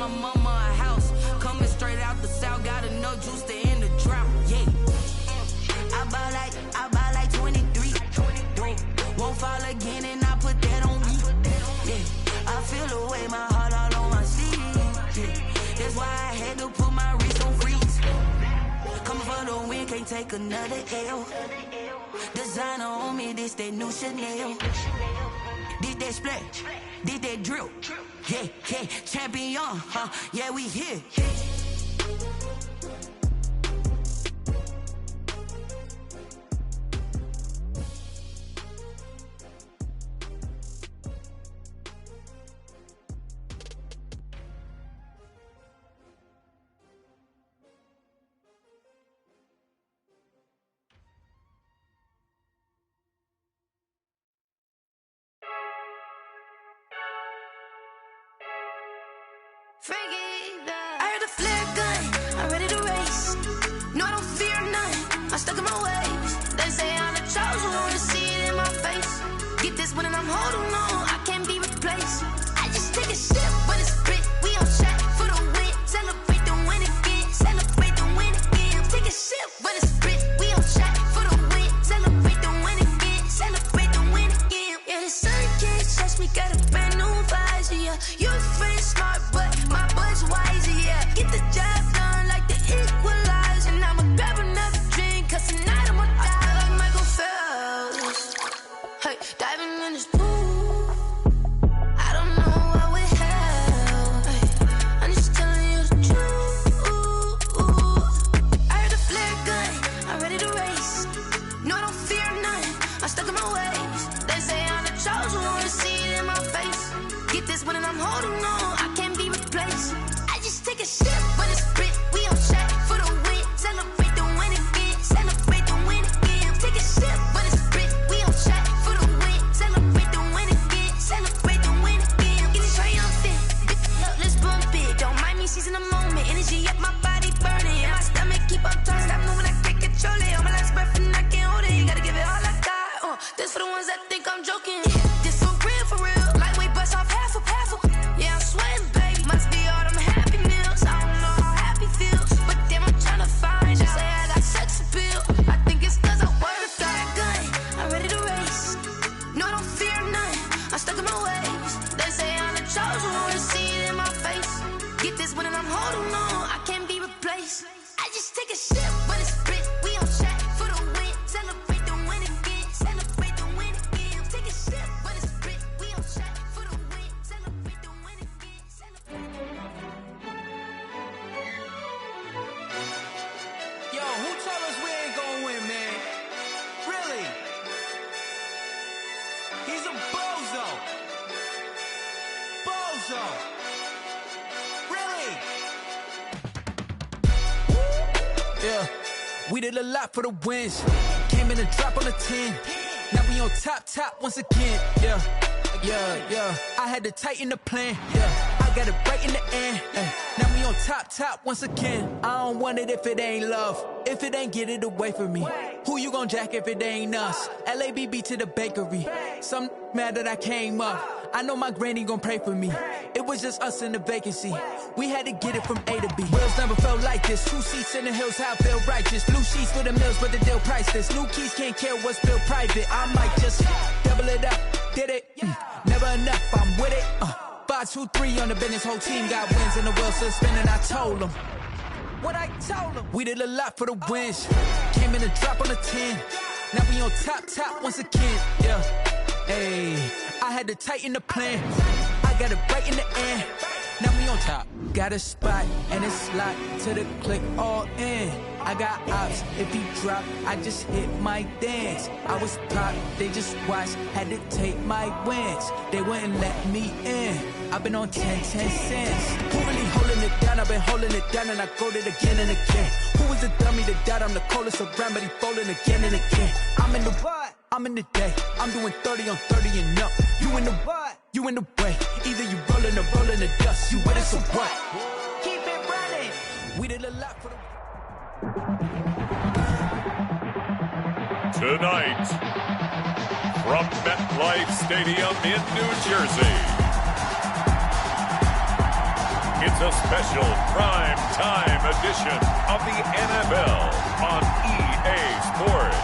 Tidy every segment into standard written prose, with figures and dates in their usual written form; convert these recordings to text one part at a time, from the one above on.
my mama a house. Coming straight out the south, got enough juice to end the drought. Yeah. I buy like 23. Won't fall again and I put that on me. Yeah. I feel the way, my heart all on my sleeve. Yeah. That's why I had to put my wrist on freeze. Coming for the win, can't take another L. Designer on me, this that new Chanel. Did that splash, did that drill. Yeah, yeah, champion, yeah, we here. I heard a flare gun, I'm ready to race. No, I don't fear none, I'm stuck in my ways. They say I'm the chosen one, see it in my face. Get this one and I'm holding on, I can't be replaced. I just take a sip, but it's spit, we on track for the win. Celebrate the win again, celebrate the win again. Take a sip, but it's spit, we on track for the win. Celebrate the win again, celebrate the win again. Yeah, the sun can't touch me, got a brand new visor, yeah. You're friend smart, but my butt's wiser, yeah. Get the job done like the equalizer. And I'ma grab another drink, cause tonight I'ma die like Michael Phelps. Hey, diving in this pool, I don't know what we have. Hey, I'm just telling you the truth. I heard a flare gun, I'm ready to race. No, I don't fear none, I'm stuck in my ways. They say I'm the chosen one, see it in my face. Get this one and I'm holding on, I can't be replaced. I just take a sip, but it's spit, we on track for the win. Celebrate the win again, celebrate the win again. Take a sip, but it's spit, we on track for the win. Celebrate the win again, celebrate the win again. Get it triumphant, let's bump it. Don't mind me seizing the moment, energy up my body burning. And my stomach keep on turning, stop moving, I can't control it. On my last breath and I can't hold it, you gotta give it all I got. This for the ones that think I'm joking. This for real, for real. Lightweight bust off half a. Yeah, I'm sweating, babe. Must be all them happy meals. I don't know how happy feels, but damn, I'm tryna find you. Say I got sex appeal. I think it's cause I wear a fire gun. I'm ready to race. No, I don't fear none. I'm stuck in my ways. They say I'm the chosen one, see it in my face. Get this one and I'm holding on, I can't be replaced. I just take a sip, but it's spit. We on track for the win. Celebrate the win again. Celebrate the win again. Take a sip, but it's spit. We on track for the win. Celebrate the win again. Yo, who told us we ain't gonna win, man? Really? He's a bozo. Bozo. Really? Yeah, we did a lot for the wins. Came in and drop on the 10. Now we on top once again. Yeah. I had to tighten the plan. Yeah, I got it right in the end. Now we on top once again. I don't want it if it ain't love. If it ain't, get it away from me. Who you gon' jack if it ain't us? LABB to the bakery. Some mad that I came up. I know my granny gon' pray for me. It was just us in the vacancy. We had to get it from A to B. Wheels never felt like this. 2 seats in the hills, how I feel righteous. Blue sheets for the mills, but the deal priceless. New keys can't care what's built private. I might just double it up. Did it? Never enough, I'm with it. 5, 2, 3 on the business. Whole team got wins and the world still spinning. I told them what I told them. We did a lot for the wins. Came in and drop on the 10. Now we on top once again. Yeah. Hey, I had to tighten the plan. I got it right in the end. Now we on top. Got a spot and it's locked to the click all in. I got ops, if he drop, I just hit my dance. I was pop, they just watched, had to take my wins. They wouldn't let me in. I've been on 10 cents. Who really holding it down? I've been holding it down and I go it again and again. Who was the dummy that died? I'm the coldest around, but he folding again and again. I'm in the what? I'm in the day. I'm doing 30 on 30 and up. You in the what? You in the way. Either you rolling or rolling the dust. You with us or what? Keep it running. We did a lot for the... Tonight, from MetLife Stadium in New Jersey, It's a special prime time edition of the NFL on EA Sports.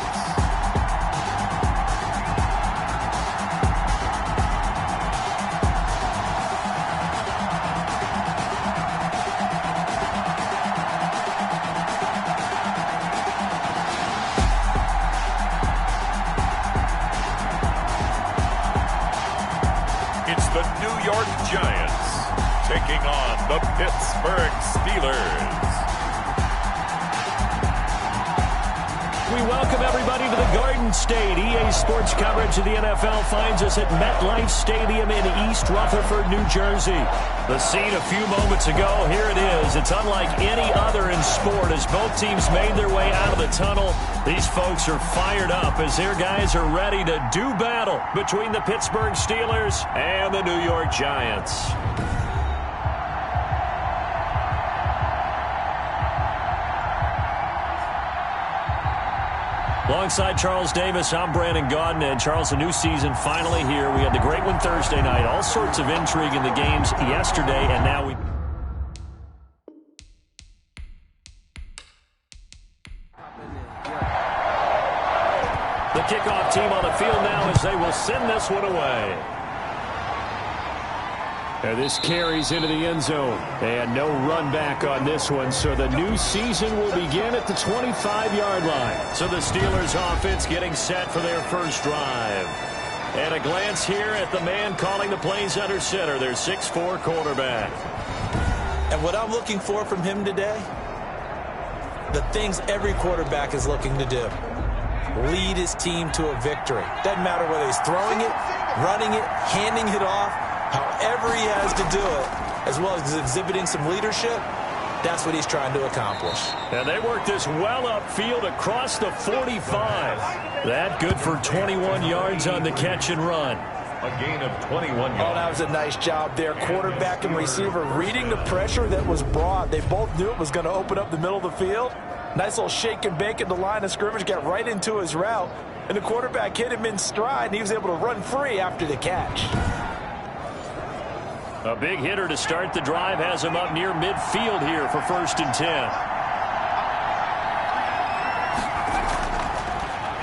It's the New York Giants taking on the Pittsburgh Steelers. We welcome everybody to the Garden State. EA Sports coverage of the NFL finds us at MetLife Stadium in East Rutherford, New Jersey. The scene a few moments ago, here it is. It's unlike any other in sport as both teams made their way out of the tunnel. These folks are fired up as their guys are ready to do battle between the Pittsburgh Steelers and the New York Giants. Alongside Charles Davis, I'm Brandon Gaudin. And Charles, a new season finally here. We had the great one Thursday night. All sorts of intrigue in the games yesterday, and now we... The kickoff team on the field now as they will send this one away. And this carries into the end zone. And no run back on this one, so the new season will begin at the 25-yard line. So the Steelers offense getting set for their first drive. And a glance here at the man calling the plays under center, their 6'4" quarterback. And what I'm looking for from him today, the things every quarterback is looking to do. Lead his team to a victory. Doesn't matter whether he's throwing it, running it, handing it off, however he has to do it, as well as exhibiting some leadership, that's what he's trying to accomplish. And they work this well upfield across the 45. That good for 21 yards on the catch and run. A gain of 21 yards. Oh, that was a nice job there. Quarterback and receiver reading the pressure that was brought. They both knew it was going to open up the middle of the field. Nice little shake and bake at the line of scrimmage, got right into his route, and the quarterback hit him in stride, and he was able to run free after the catch. A big hitter to start the drive has him up near midfield here for 1st and 10.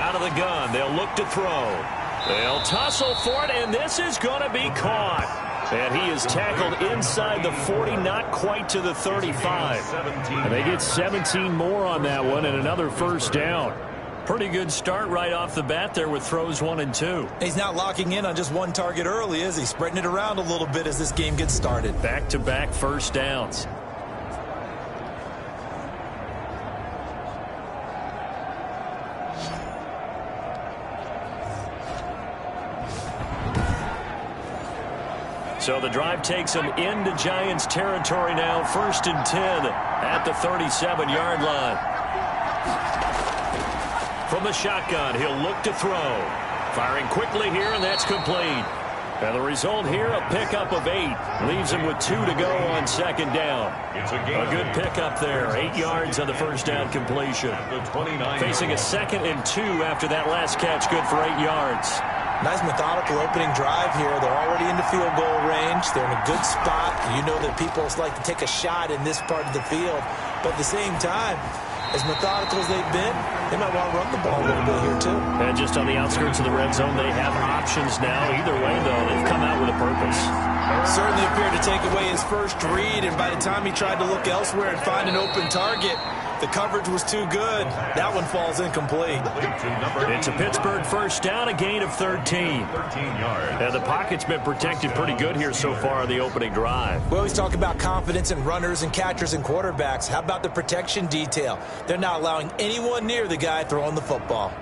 Out of the gun, they'll look to throw. They'll tussle for it, and this is going to be caught. And he is tackled inside the 40, not quite to the 35. And they get 17 more on that one and another first down. Pretty good start right off the bat there with throws 1 and 2. He's not locking in on just one target early, is he? Spreading it around a little bit as this game gets started. Back-to-back first downs. So the drive takes them into Giants territory now. 1st and 10 at the 37-yard line. From the shotgun, he'll look to throw. Firing quickly here, and that's complete. And the result here, a pickup of 8. Leaves him with 2 to go on 2nd down. A good pickup there. 8 yards on the first down completion. Facing a 2nd and 2 after that last catch. Good for 8 yards. Nice methodical opening drive here. They're already into field goal range. They're in a good spot. You know that people like to take a shot in this part of the field. But at the same time, as methodical as they've been, they might want to run the ball a little bit here too. And just on the outskirts of the red zone, they have options now. Either way, though, they've come out with a purpose. Certainly appeared to take away his first read, and by the time he tried to look elsewhere and find an open target, the coverage was too good. That one falls incomplete. It's a Pittsburgh first down, a gain of 13. And the pocket's been protected pretty good here so far on the opening drive. We always talk about confidence in runners and catchers and quarterbacks. How about the protection detail? They're not allowing anyone near the guy throwing the football.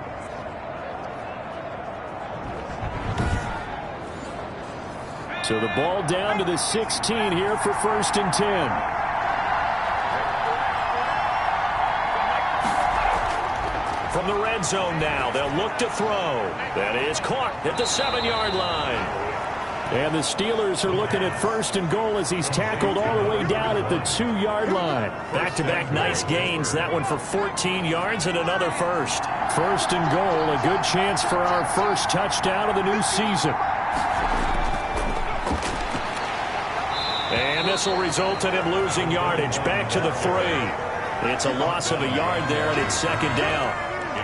So the ball down to the 16 here for 1st and 10. From the red zone now, they'll look to throw. That is caught at the 7-yard line. And the Steelers are looking at 1st and goal as he's tackled all the way down at the 2-yard line. Back-to-back nice gains. That one for 14 yards and another first. 1st and goal, a good chance for our first touchdown of the new season. And this will result in him losing yardage. Back to the 3. It's a loss of a yard there, and it's second down.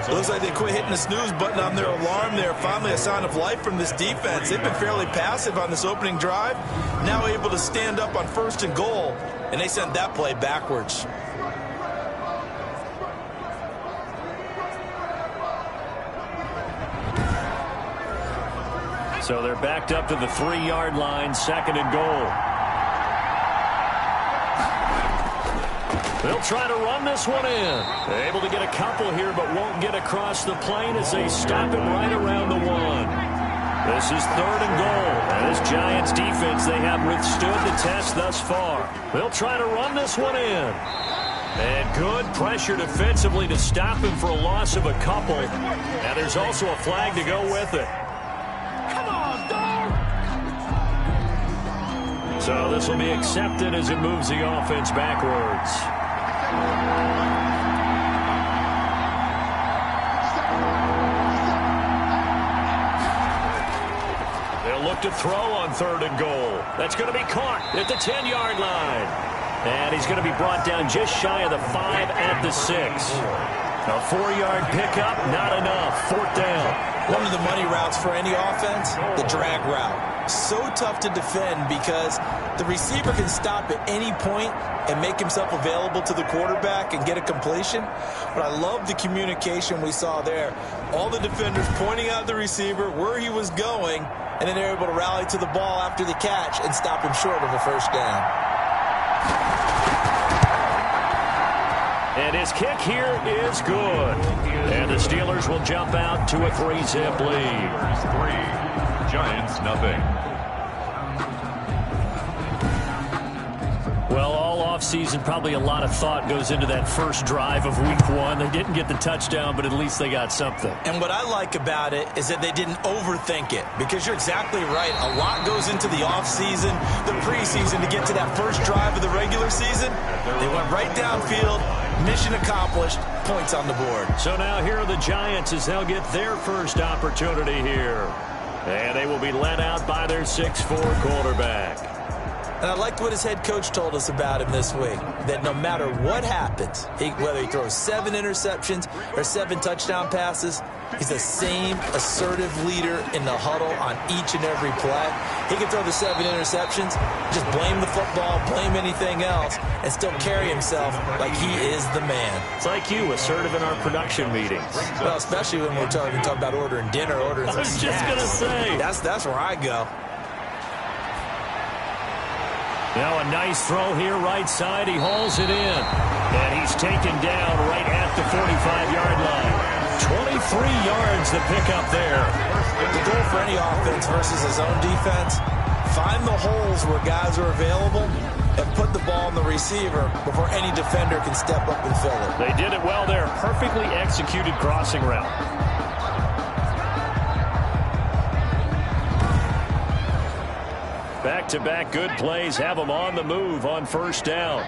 It looks like they quit hitting the snooze button on their alarm there. Finally a sign of life from this defense. They've been fairly passive on this opening drive. Now able to stand up on 1st and goal, and they sent that play backwards. So they're backed up to the 3-yard line, 2nd and goal. They'll try to run this one in. They're able to get a couple here, but won't get across the plane as they stop him right around the 1. This is 3rd and goal. And this Giants defense, they have withstood the test thus far. They'll try to run this one in. And good pressure defensively to stop him for a loss of a couple. And there's also a flag to go with it. So this will be accepted as it moves the offense backwards. They'll look to throw on 3rd and goal. That's going to be caught at the 10-yard line. And he's going to be brought down just shy of the 5 at the 6. A 4-yard pickup, not enough. 4th down. One of the money routes for any offense, the drag route. So tough to defend because the receiver can stop at any point and make himself available to the quarterback and get a completion. But I love the communication we saw there. All the defenders pointing out the receiver, where he was going, and then they're able to rally to the ball after the catch and stop him short of a 1st down. And his kick here is good. And the Steelers will jump out to a 3-zip lead. 3, Giants nothing. Well, all offseason, probably a lot of thought goes into that first drive of week 1. They didn't get the touchdown, but at least they got something. And what I like about it is that they didn't overthink it, because you're exactly right. A lot goes into the offseason, the preseason, to get to that first drive of the regular season. They went right downfield. Mission accomplished. Points on the board. So now here are the Giants as they'll get their first opportunity here. And they will be led out by their 6'4" quarterback. And I liked what his head coach told us about him this week, that no matter what happens, whether he throws 7 interceptions or 7 touchdown passes, he's the same assertive leader in the huddle on each and every play. He can throw the 7 interceptions, just blame the football, blame anything else, and still carry himself like he is the man. It's like you, assertive in our production meetings. Well, especially when we're talking about ordering dinner, ordering some snacks. I was just going to say. That's where I go. Now a nice throw here, right side. He hauls it in. And he's taken down right at the 45-yard line. 23 yards to pick up there. The goal for any offense versus his own defense, find the holes where guys are available and put the ball in the receiver before any defender can step up and fill it. They did it well there. Perfectly executed crossing route. Back-to-back good plays have them on the move on 1st down.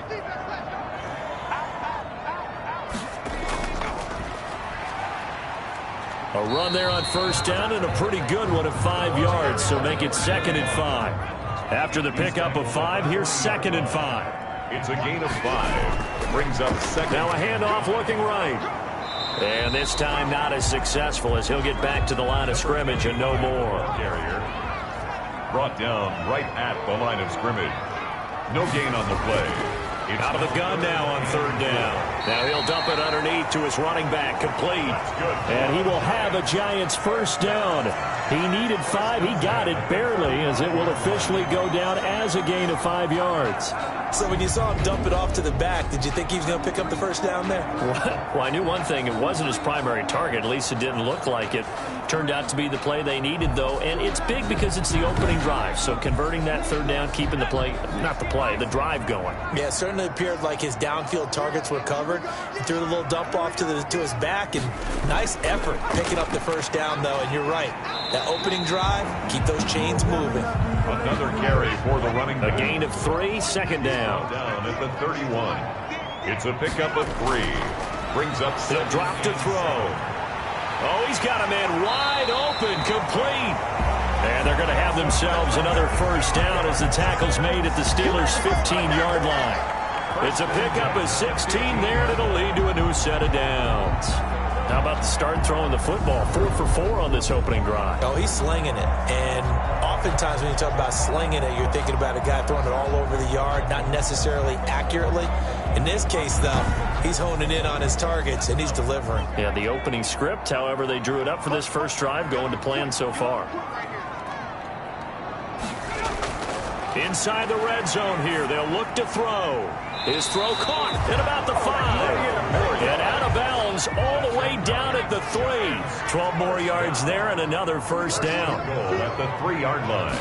A run there on 1st down and a pretty good one of 5 yards, so make it 2nd and 5. After the pickup of 5, here's 2nd and 5. It's a gain of 5. Brings up 2nd. Now a handoff looking right. And this time not as successful as he'll get back to the line of scrimmage and no more. Carrier brought down right at the line of scrimmage. No gain on the play. It's out of the gun now on 3rd down. Now he'll dump it underneath to his running back, complete. And he will have a Giants 1st down. He needed 5. He got it barely, as it will officially go down as a gain of 5 yards. So when you saw him dump it off to the back, did you think he was going to pick up the 1st down there? Well, I knew one thing. It wasn't his primary target. At least it didn't look like it. Turned out to be the play they needed, though. And it's big because it's the opening drive. So converting that 3rd down, keeping the play, not the play, the drive going. Yeah, it certainly appeared like his downfield targets were covered. He threw the little dump off to his back, and nice effort picking up the 1st down, though. And you're right. That opening drive, keep those chains moving. Another carry for the running back. A gain of 3, 2nd down. Down at the 31. It's a pickup of 3. Brings up 6. He'll drop to throw. Oh, he's got a man wide open, complete. And they're going to have themselves another first down as the tackle's made at the Steelers' 15-yard line. It's a pickup of 16 there, and it'll lead to a new set of downs. How about the start throwing the football? 4 for 4 on this opening drive. Oh, he's slinging it. And oftentimes when you talk about slinging it, you're thinking about a guy throwing it all over the yard, not necessarily accurately. In this case, though, he's honing in on his targets, and he's delivering. Yeah, the opening script, however, they drew it up for this first drive, going to plan so far. Inside the red zone here, they'll look to throw. His throw caught at about the 5. And out of bounds all the way down at the 3. 12 more yards there and another first down. Goal at the 3-yard line.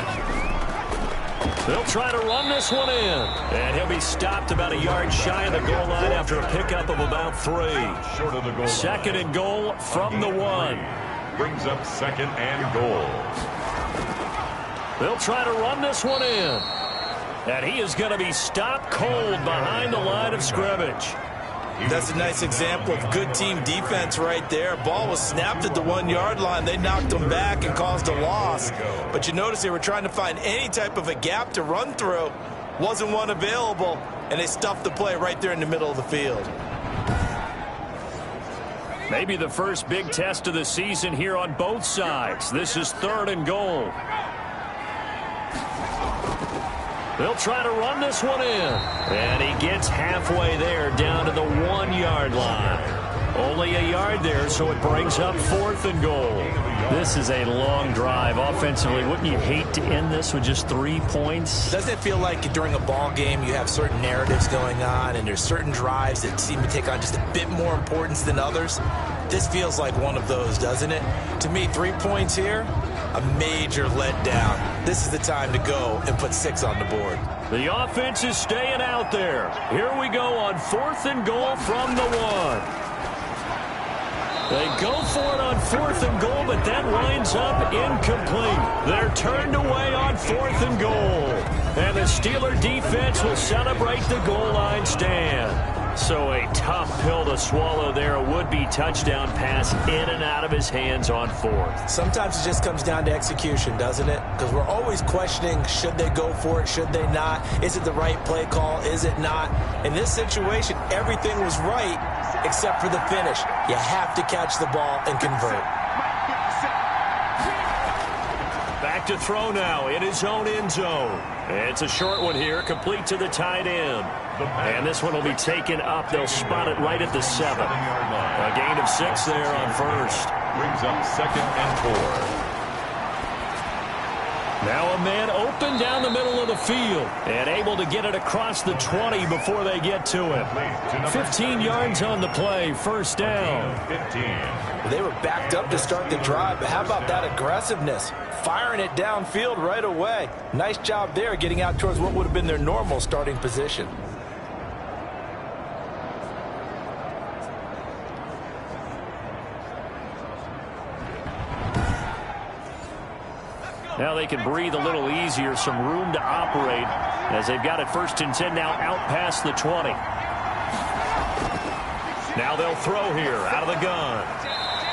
They'll try to run this one in. And he'll be stopped about a yard shy of the goal line after a pickup of about 3. Short of the goal. Second and goal from the 1. Brings up second and goal. They'll try to run this one in. And he is going to be stopped cold behind the line of scrimmage. That's a nice example of good team defense right there. Ball was snapped at the 1-yard line. They knocked him back and caused a loss. But you notice they were trying to find any type of a gap to run through. Wasn't one available, and they stuffed the play right there in the middle of the field. Maybe the first big test of the season here on both sides. This is 3rd and goal. They'll try to run this one in. And he gets halfway there down to the 1-yard line. Only a yard there, so it brings up 4th and goal. This is a long drive offensively. Wouldn't you hate to end this with just 3 points? Doesn't it feel like during a ball game you have certain narratives going on and there's certain drives that seem to take on just a bit more importance than others? This feels like one of those, doesn't it? To me, 3 points here, a major letdown. This is the time to go and put 6 on the board. The offense is staying out there. Here we go on 4th and goal from the 1. They go for it on 4th and goal, but that winds up incomplete. They're turned away on 4th and goal. And the Steeler defense will celebrate the goal line stand. So a tough pill to swallow there. A would-be touchdown pass in and out of his hands on 4th. Sometimes it just comes down to execution, doesn't it? Because we're always questioning, should they go for it, should they not? Is it the right play call, is it not? In this situation, everything was right except for the finish. You have to catch the ball and convert. Back to throw now in his own end zone. It's a short one here, complete to the tight end. And this one will be taken up. They'll spot it right at the 7. A gain of 6 there on 1st. Brings up 2nd and 4. Now a man open down the middle of the field and able to get it across the 20 before they get to him. 15 yards on the play, first down. 15. They were backed up to start the drive, but how about that aggressiveness? Firing it downfield right away. Nice job there getting out towards what would have been their normal starting position. Now they can breathe a little easier, some room to operate as they've got it 1st and 10 now out past the 20. Now they'll throw here out of the gun.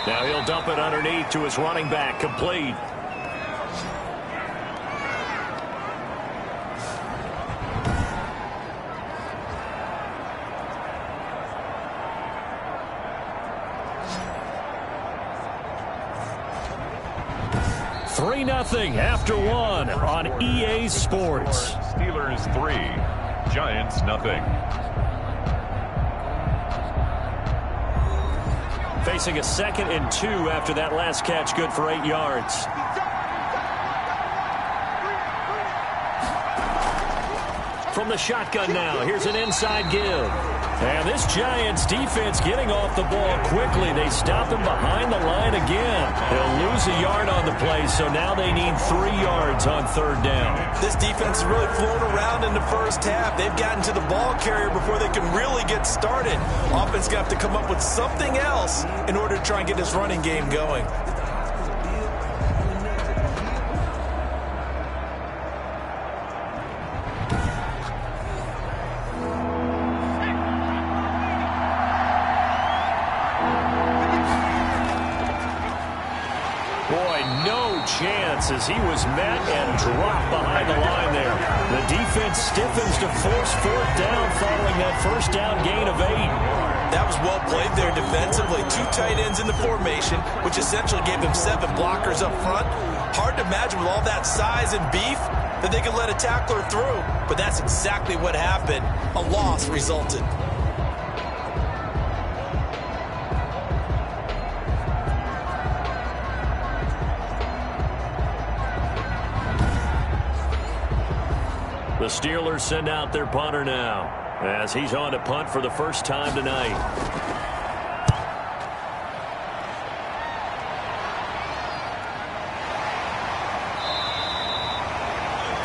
Now he'll dump it underneath to his running back, complete. Three 3-0 after 1 on EA Sports. Steelers 3, Giants 0. Facing a 2nd and 2 after that last catch, good for 8 yards. From the shotgun now, here's an inside give. And this Giants defense getting off the ball quickly. They stop him behind the line again. They'll lose a yard on the play, so now they need 3 yards on 3rd down. This defense has really flown around in the first half. They've gotten to the ball carrier before they can really get started. Offense got to come up with something else in order to try and get this running game going. chance as he was met and dropped behind the line there. The defense stiffens to force fourth down following that first down gain of 8. That was well played there defensively. 2 tight ends in the formation, which essentially gave him 7 blockers up front. Hard to imagine with all that size and beef that they could let a tackler through. But that's exactly what happened. A loss resulted. The Steelers send out their punter now as he's on to punt for the first time tonight.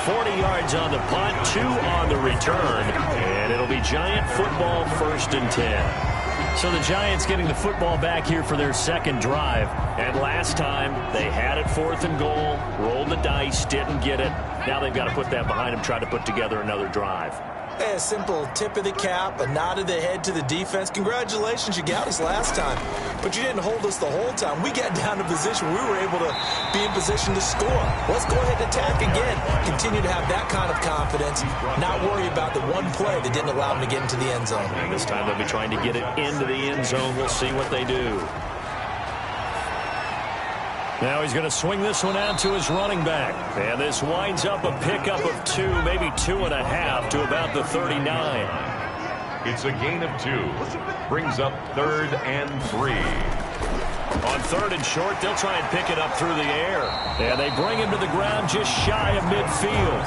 40 yards on the punt, 2 on the return, and it'll be Giant football 1st and 10. So the Giants getting the football back here for their second drive. And last time they had it 4th and goal, rolled the dice, didn't get it. Now they've got to put that behind them, try to put together another drive. A simple tip of the cap, a nod of the head to the defense. Congratulations, you got us last time, but you didn't hold us the whole time. We got down to position. We were able to be in position to score. Let's go ahead and attack again. Continue to have that kind of confidence, not worry about the one play that didn't allow them to get into the end zone. And this time they'll be trying to get it into the end zone. We'll see what they do. Now he's going to swing this one out to his running back. And this winds up a pickup of 2, maybe 2.5 to about the 39. It's a gain of 2. Brings up 3rd and 3. On 3rd and short, they'll try and pick it up through the air. And they bring him to the ground just shy of midfield.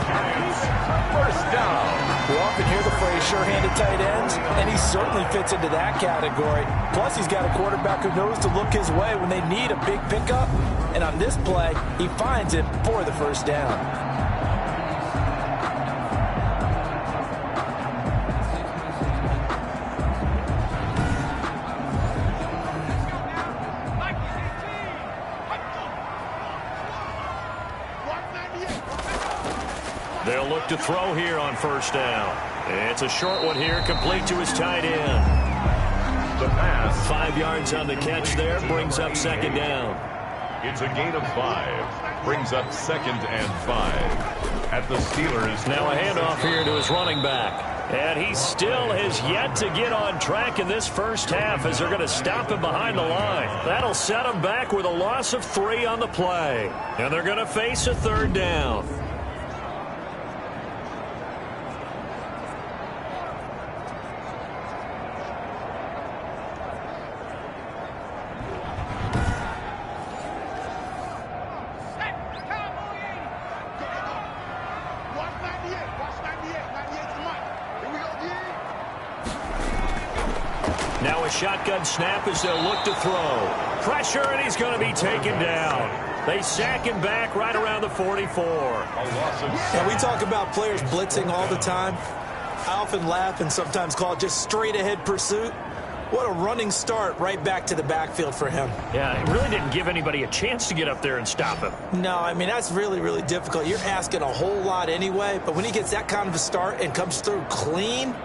First down. We often hear the phrase sure-handed tight ends, and he certainly fits into that category. Plus, he's got a quarterback who knows to look his way when they need a big pickup. And on this play, he finds it for the first down. They'll look to throw here on first down. It's a short one here, complete to his tight end. The pass. 5 yards on the catch there, brings up 2nd down. It's a gain of 5. Brings up 2nd and 5. At the Steelers. Now a handoff here to his running back. And he still has yet to get on track in this first half as they're going to stop him behind the line. That'll set him back with a loss of 3 on the play. And they're going to face a 3rd down. Now a shotgun snap as they'll look to throw. Pressure, and he's going to be taken down. They sack him back right around the 44. Yeah, we talk about players blitzing all the time. I often laugh and sometimes call it just straight-ahead pursuit. What a running start right back to the backfield for him. Yeah, it really didn't give anybody a chance to get up there and stop him. No, I mean, that's really, really difficult. You're asking a whole lot anyway, but when he gets that kind of a start and comes through clean,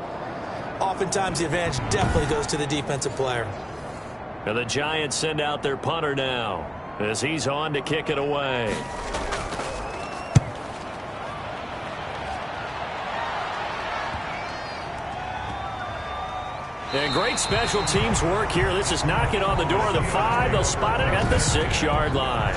oftentimes the advantage definitely goes to the defensive player. And the Giants send out their punter now as he's on to kick it away. And great special teams work here. This is knocking on the door of the 5. They'll spot it at the 6-yard line.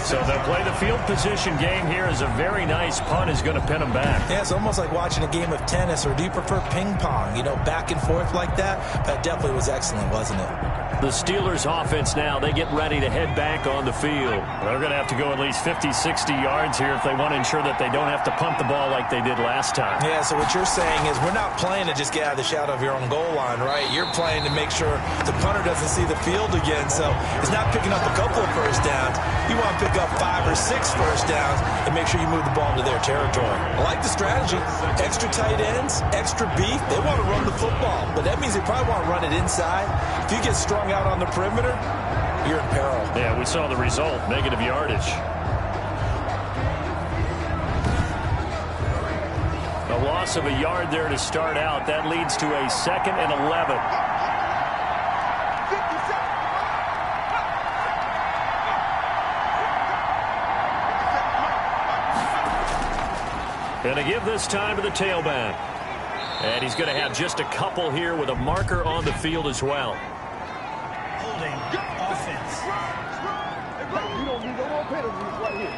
So they'll play the field position game here as a very nice punt is going to pin them back. Yeah, it's almost like watching a game of tennis, or do you prefer ping pong? You know, back and forth like that? That definitely was excellent, wasn't it? The Steelers offense now, they get ready to head back on the field. They're going to have to go at least 50, 60 yards here if they want to ensure that they don't have to punt the ball like they did last time. Yeah, so what you're saying is we're not playing to just get out of the shadow of your own goal line, right? You're playing to make sure the punter doesn't see the field again. So it's not picking up a couple of first downs. You want to pick up 5 or 6 first downs and make sure you move the ball into their territory. I like the strategy. Extra tight ends, extra beef. They want to run the football, but that means they probably want to run it inside. If you get strung out on the perimeter, you're in peril. Yeah, we saw the result, negative yardage. A loss of a yard there to start out. That leads to a 2nd and 11. Going to give this time to the tailback. And he's going to have just a couple here with a marker on the field as well. Holding offense. You don't need no more penalties right here.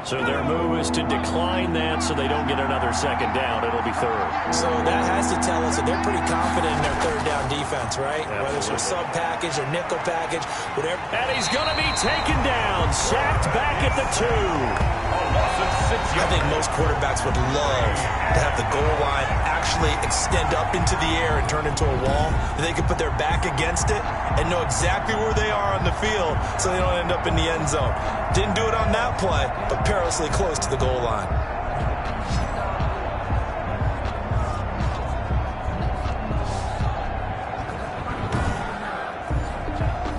So their move is to decline that so they don't get another second down. It'll be third. So that has to tell us that they're pretty confident in their third down defense, right? Absolutely. Whether it's a sub package or nickel package, whatever. And he's going to be taken down, sacked back at the 2. I think most quarterbacks would love to have the goal line actually extend up into the air and turn into a wall. And they can put their back against it and know exactly where they are on the field so they don't end up in the end zone. Didn't do it on that play, but perilously close to the goal line.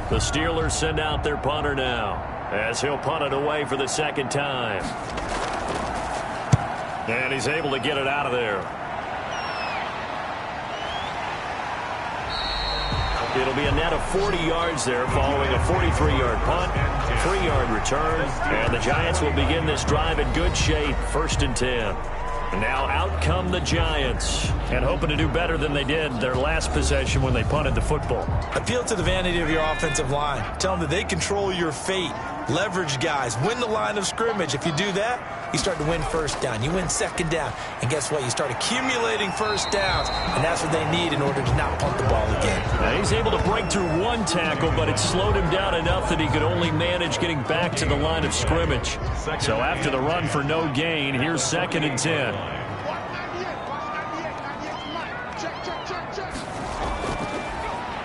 The Steelers send out their punter now, as he'll punt it away for the second time. And he's able to get it out of there. It'll be a net of 40 yards there following a 43-yard punt, 3-yard return, and the Giants will begin this drive in good shape, 1st and 10. Now out come the Giants, and hoping to do better than they did their last possession when they punted the football. Appeal to the vanity of your offensive line. Tell them that they control your fate. Leverage guys. Win the line of scrimmage. If you do that, you start to win first down. You win second down. And guess what? You start accumulating first downs. And that's what they need in order to not punt the ball again. Now he's able to break through one tackle, but it slowed him down enough that he could only manage getting back to the line of scrimmage. So after the run for no gain, here's 2nd and 10.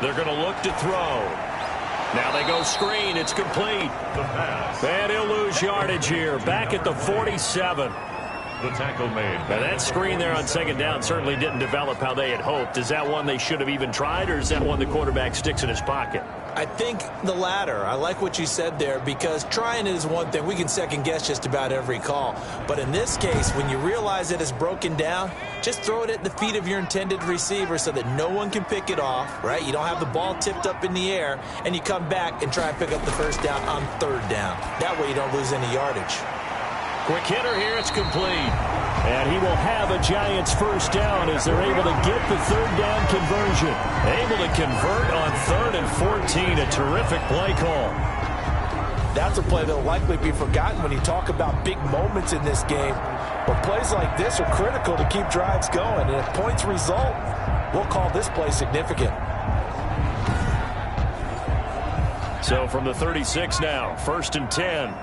They're going to look to throw. Now they go screen. It's complete. And he'll lose yardage here. Back at the 47. The tackle made. Now that screen there on second down certainly didn't develop how they had hoped. Is that one they should have even tried, or is that one the quarterback sticks in his pocket? I think the latter. I like what you said there, because trying it is one thing. We can second guess just about every call. But in this case, when you realize that it's broken down, just throw it at the feet of your intended receiver so that no one can pick it off, right? You don't have the ball tipped up in the air, and you come back and try and pick up the first down on third down. That way you don't lose any yardage. Quick hitter here, it's complete. And he will have a Giants first down as they're able to get the third down conversion. Able to convert on 3rd and 14, a terrific play call. That's a play that will likely be forgotten when you talk about big moments in this game. But plays like this are critical to keep drives going. And if points result, we'll call this play significant. So from the 36 now, 1st and 10.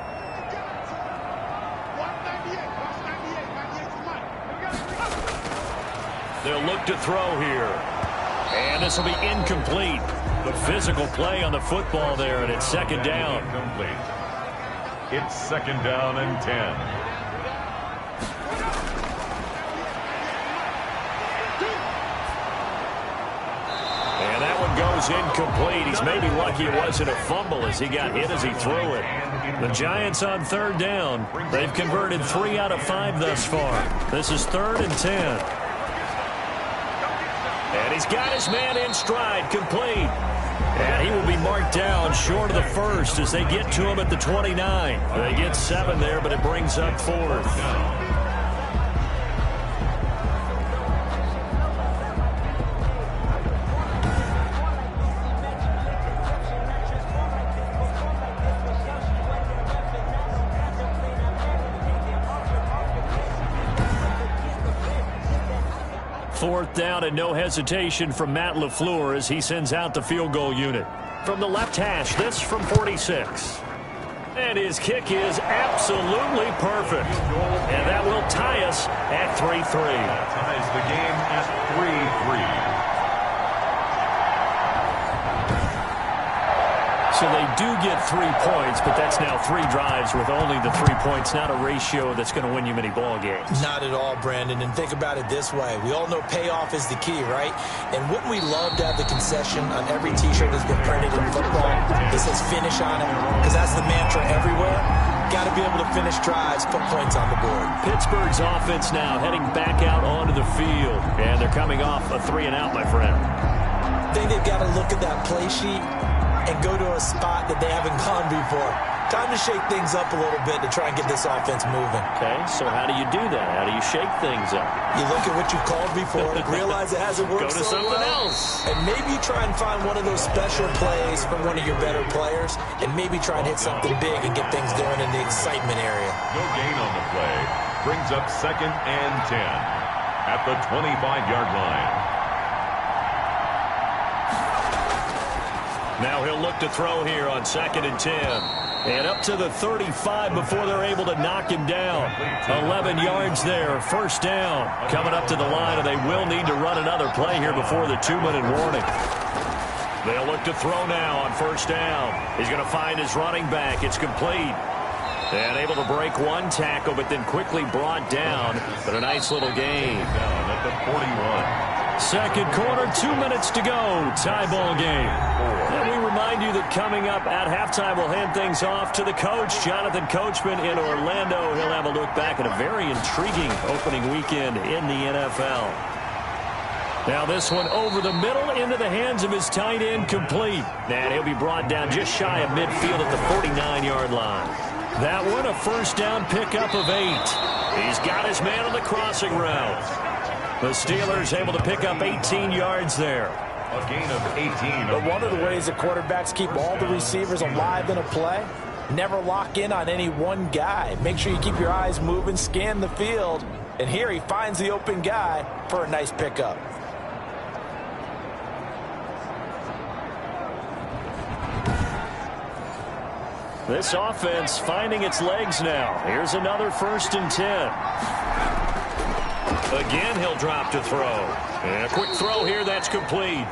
They'll look to throw here. And this will be incomplete. The physical play on the football there, and it's 2nd down. Incomplete. It's 2nd down and 10. And that one goes incomplete. He's maybe lucky it wasn't a fumble as he got hit as he threw it. The Giants on 3rd down. They've converted 3 out of 5 thus far. This is 3rd and 10. And he's got his man in stride, complete. And he will be marked down short of the first as they get to him at the 29. They get 7 there, but it brings up 4th. Fourth down and no hesitation from Matt LaFleur as he sends out the field goal unit. From the left hash, this from 46. And his kick is absolutely perfect. And that will tie us at 3-3. That ties the game at 3-3. So they do get 3 points, but that's now 3 drives with only the 3 points. Not a ratio that's going to win you many ball games. Not at all, Brandon. And think about it this way. We all know payoff is the key, right? And wouldn't we love to have the concession on every T-shirt that's been printed in football that says finish on it? Because that's the mantra everywhere. Got to be able to finish drives, put points on the board. Pittsburgh's offense now heading back out onto the field. And they're coming off a 3-and-out, my friend. I think they've got to look at that play sheet and go to a spot that they haven't gone before. Time to shake things up a little bit to try and get this offense moving. Okay, so how do you do that? How do you shake things up? You look at what you called before, realize it hasn't worked Go to so something well, else. and maybe you try and find one of those special plays from one of your better players, and maybe try and hit something big and get things going in the excitement area. No gain on the play. Brings up 2nd and 10 at the 25-yard line. Now he'll look to throw here on 2nd and 10. And up to the 35 before they're able to knock him down. 11 yards there, 1st down. Coming up to the line, and they will need to run another play here before the 2-minute warning. They'll look to throw now on 1st down. He's going to find his running back. It's complete. And able to break one tackle, but then quickly brought down. But a nice little gain. Down at the 41. Second quarter, 2 minutes to go. Tie ball game. And we remind you that coming up at halftime, we'll hand things off to the coach, Jonathan Coachman in Orlando. He'll have a look back at a very intriguing opening weekend in the NFL. Now this one over the middle into the hands of his tight end, complete. And he'll be brought down just shy of midfield at the 49-yard line. That one a 1st down pickup of 8. He's got his man on the crossing route. The Steelers able to pick up 18 yards there. A gain of 18. But one of the ways that quarterbacks keep all the receivers alive in a play, never lock in on any one guy. Make sure you keep your eyes moving, scan the field. And here he finds the open guy for a nice pickup. This offense finding its legs now. Here's another 1st and 10. Again, he'll drop to throw. And a quick throw here, that's complete.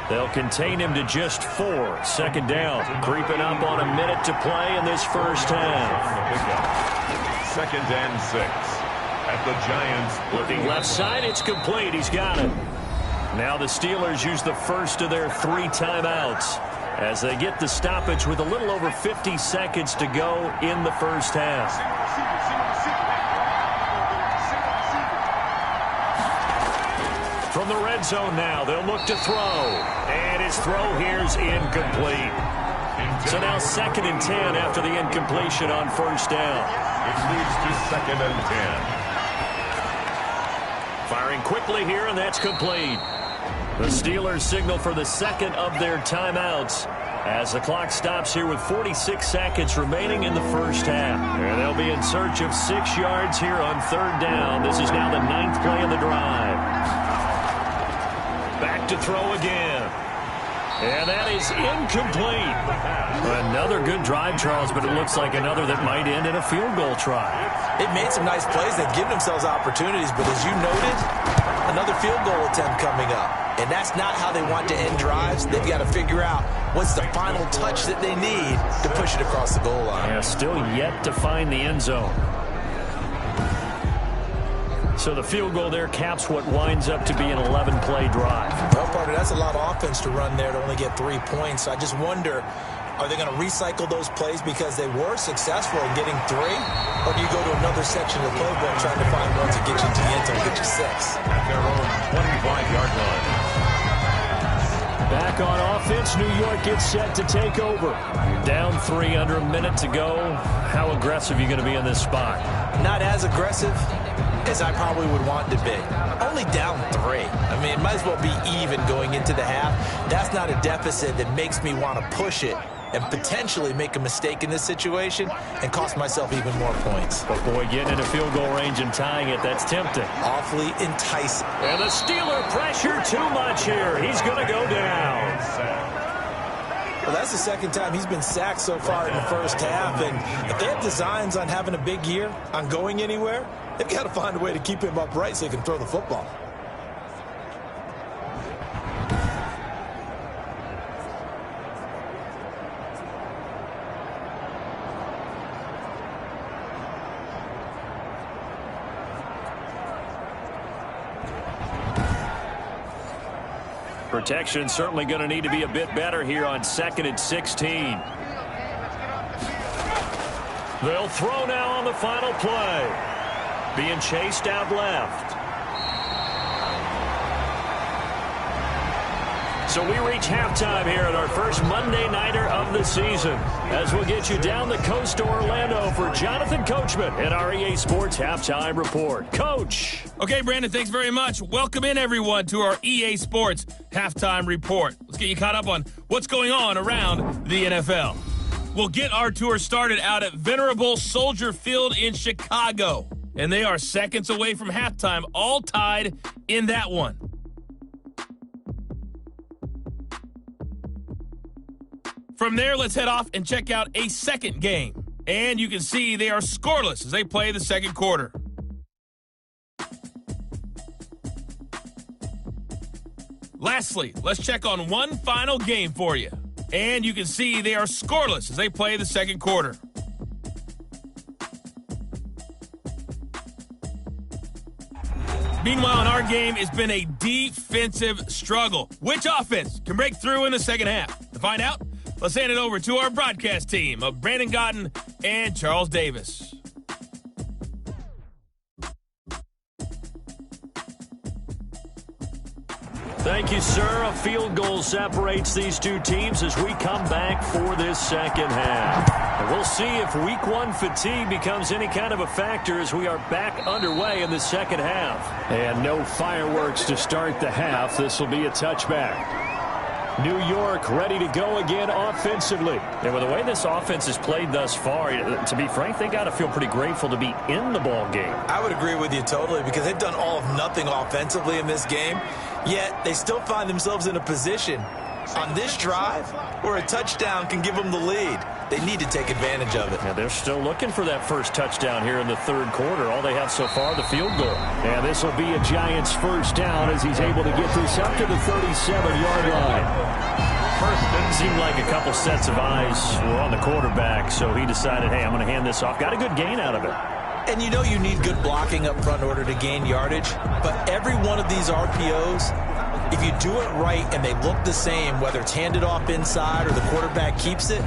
They'll contain him to just 4. 2nd down. Creeping up on a minute to play in this 1st half. 2nd and 6 at the Giants. Looking left side, it's complete. He's got it. Now the Steelers use the first of their 3 timeouts as they get the stoppage with a little over 50 seconds to go in the 1st half. From the red zone now, they'll look to throw. And his throw here's incomplete. So now 2nd and 10 after the incompletion on 1st down. It leads to 2nd and 10. Firing quickly here, and that's complete. The Steelers signal for the 2nd of their timeouts as the clock stops here with 46 seconds remaining in the 1st half. And they'll be in search of 6 yards here on 3rd down. This is now the 9th play of the drive. Back to throw again. And that is incomplete. Another good drive, Charles, but it looks like another that might end in a field goal try. They've made some nice plays. They've given themselves opportunities, but as you noted, another field goal attempt coming up. And that's not how they want to end drives. They've got to figure out what's the final touch that they need to push it across the goal line. Yeah, still yet to find the end zone. So the field goal there caps what winds up to be an 11-play drive. Well, partner, that's a lot of offense to run there to only get 3 points. I just wonder, are they going to recycle those plays because they were successful in getting 3? Or do you go to another section of the playbook trying to find one to get you to the end zone, get you 6? At their own 25-yard line. Back on offense, New York gets set to take over. Down 3 under a minute to go. How aggressive are you going to be in this spot? Not as aggressive as I probably would want to be. Only down 3. I mean, it might as well be even going into the half. That's not a deficit that makes me want to push it and potentially make a mistake in this situation and cost myself even more points. But boy, getting into field goal range and tying it, that's tempting. Awfully enticing. And the Steeler pressure too much here. He's going to go down. Well, that's the 2nd time he's been sacked so far in the 1st half. And if they have designs on having a big year, on going anywhere, they've got to find a way to keep him upright so he can throw the football. Protection certainly going to need to be a bit better here on 2nd and 16. They'll throw now on the final play. Being chased out left. So we reach halftime here at our first Monday Nighter of the season, as we'll get you down the coast to Orlando for Jonathan Coachman at our EA Sports Halftime Report. Coach. Okay, Brandon, thanks very much. Welcome in, everyone, to our EA Sports Halftime Report. Let's get you caught up on what's going on around the NFL. We'll get our tour started out at Venerable Soldier Field in Chicago, and they are seconds away from halftime, all tied in that one. From there, let's head off and check out a second game. And you can see they are scoreless as they play the second quarter. Lastly, let's check on one final game for you. And you can see they are scoreless as they play the second quarter. Meanwhile, in our game, it's been a defensive struggle. Which offense can break through in the second half? To find out, let's hand it over to our broadcast team of Brandon Gotten and Charles Davis. Thank you, sir. A field goal separates these two teams as we come back for this second half. And we'll see if week one fatigue becomes any kind of a factor as we are back underway in the second half. And no fireworks to start the half. This will be a touchback. New York ready to go again offensively. And with the way this offense has played thus far, to be frank, they got to feel pretty grateful to be in the ball game. I would agree with you totally because they've done all of nothing offensively in this game, yet they still find themselves in a position on this drive where a touchdown can give them the lead. They need to take advantage of it. Yeah, they're still looking for that first touchdown here in the third quarter. All they have so far, the field goal. And this will be a Giants first down as he's able to get this up to the 37-yard line. First, didn't seem like a couple sets of eyes were on the quarterback, so he decided, hey, I'm going to hand this off. Got a good gain out of it. And you know you need good blocking up front in order to gain yardage, but every one of these RPOs, if you do it right and they look the same, whether it's handed off inside or the quarterback keeps it,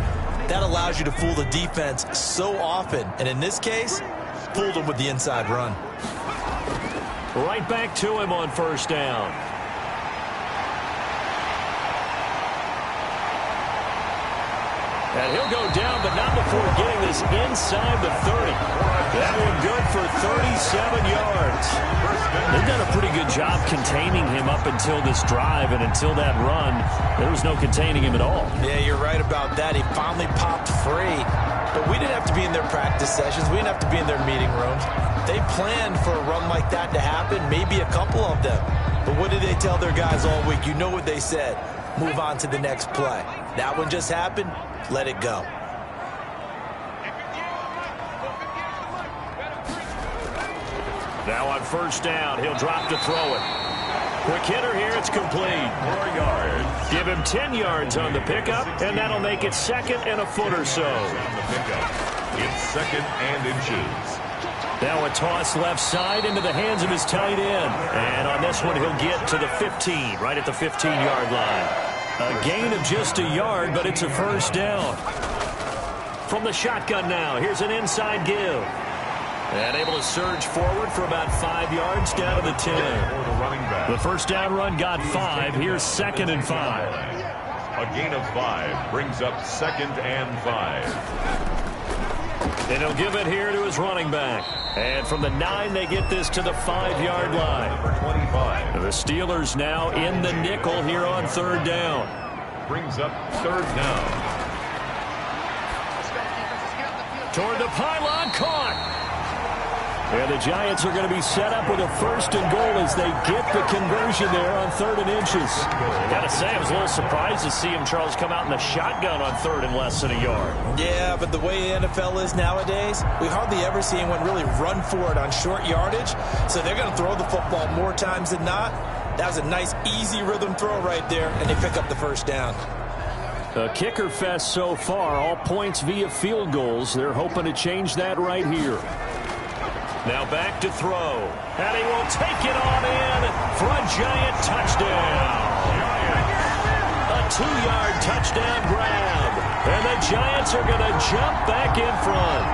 that allows you to fool the defense so often. And in this case, fooled them with the inside run. Right back to him on first down. And he'll go down, but not before getting this inside the 30. That one good for 37 yards. They've done a pretty good job containing him up until this drive, and until that run, there was no containing him at all. Yeah, you're right about that. He finally popped free. But we didn't have to be in their practice sessions. We didn't have to be in their meeting rooms. They planned for a run like that to happen, maybe a couple of them. But what did they tell their guys all week? You know what they said. Move on to the next play. That one just happened. Let it go. Now on first down, he'll drop to throw it. Quick hitter here, it's complete. 4 yards. Give him 10 yards on the pickup, and that'll make it second and a foot or so. On the pickup, it's second and inches. Now a toss left side into the hands of his tight end. And on this one, he'll get to the 15, right at the 15-yard line. A gain of just a yard, but it's a first down. From the shotgun now, here's an inside give. And able to surge forward for about 5 yards down to the 10. The first down run got 5. Here's second and 5. A gain of 5 brings up second and 5. And he'll give it here to his running back. And from the 9, they get this to the 5-yard line. Number 25. The Steelers now in the nickel here on third down. Brings up third down. Toward the pylon, caught. And the Giants are going to be set up with a first and goal as they get the conversion there on 3rd and inches. Got to say, I was a little surprised to see him, Charles, come out in the shotgun on 3rd and less than a yard. Yeah, but the way the NFL is nowadays, we hardly ever see anyone really run for it on short yardage. So they're going to throw the football more times than not. That was a nice, easy rhythm throw right there, and they pick up the first down. A kicker fest so far, all points via field goals. They're hoping to change that right here. Now back to throw. And he will take it on in for a Giant touchdown. A 2-yard touchdown grab. And the Giants are going to jump back in front.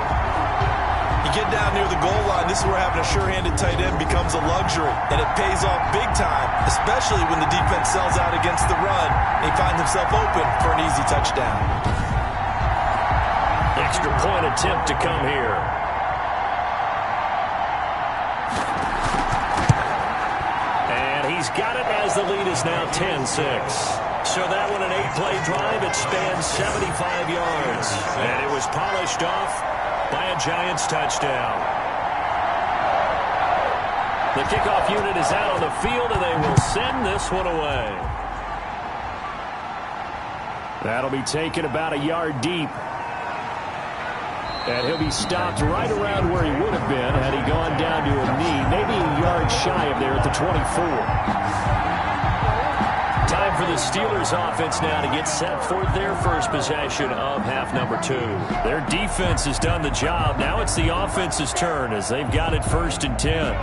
You get down near the goal line, this is where having a sure-handed tight end becomes a luxury, and it pays off big time, especially when the defense sells out against the run, and he finds himself open for an easy touchdown. Extra point attempt to come here. And he's got it as the lead is now 10-6. So that one, an 8-play drive. It spans 75 yards. And it was polished off by a Giants touchdown. The kickoff unit is out on the field, and they will send this one away. That'll be taken about a yard deep. And he'll be stopped right around where he would have been had he gone down to a knee, maybe a yard shy of there at the 24. Time for the Steelers offense now to get set for their first possession of half number 2. Their defense has done the job. Now it's the offense's turn as they've got it 1st and 10.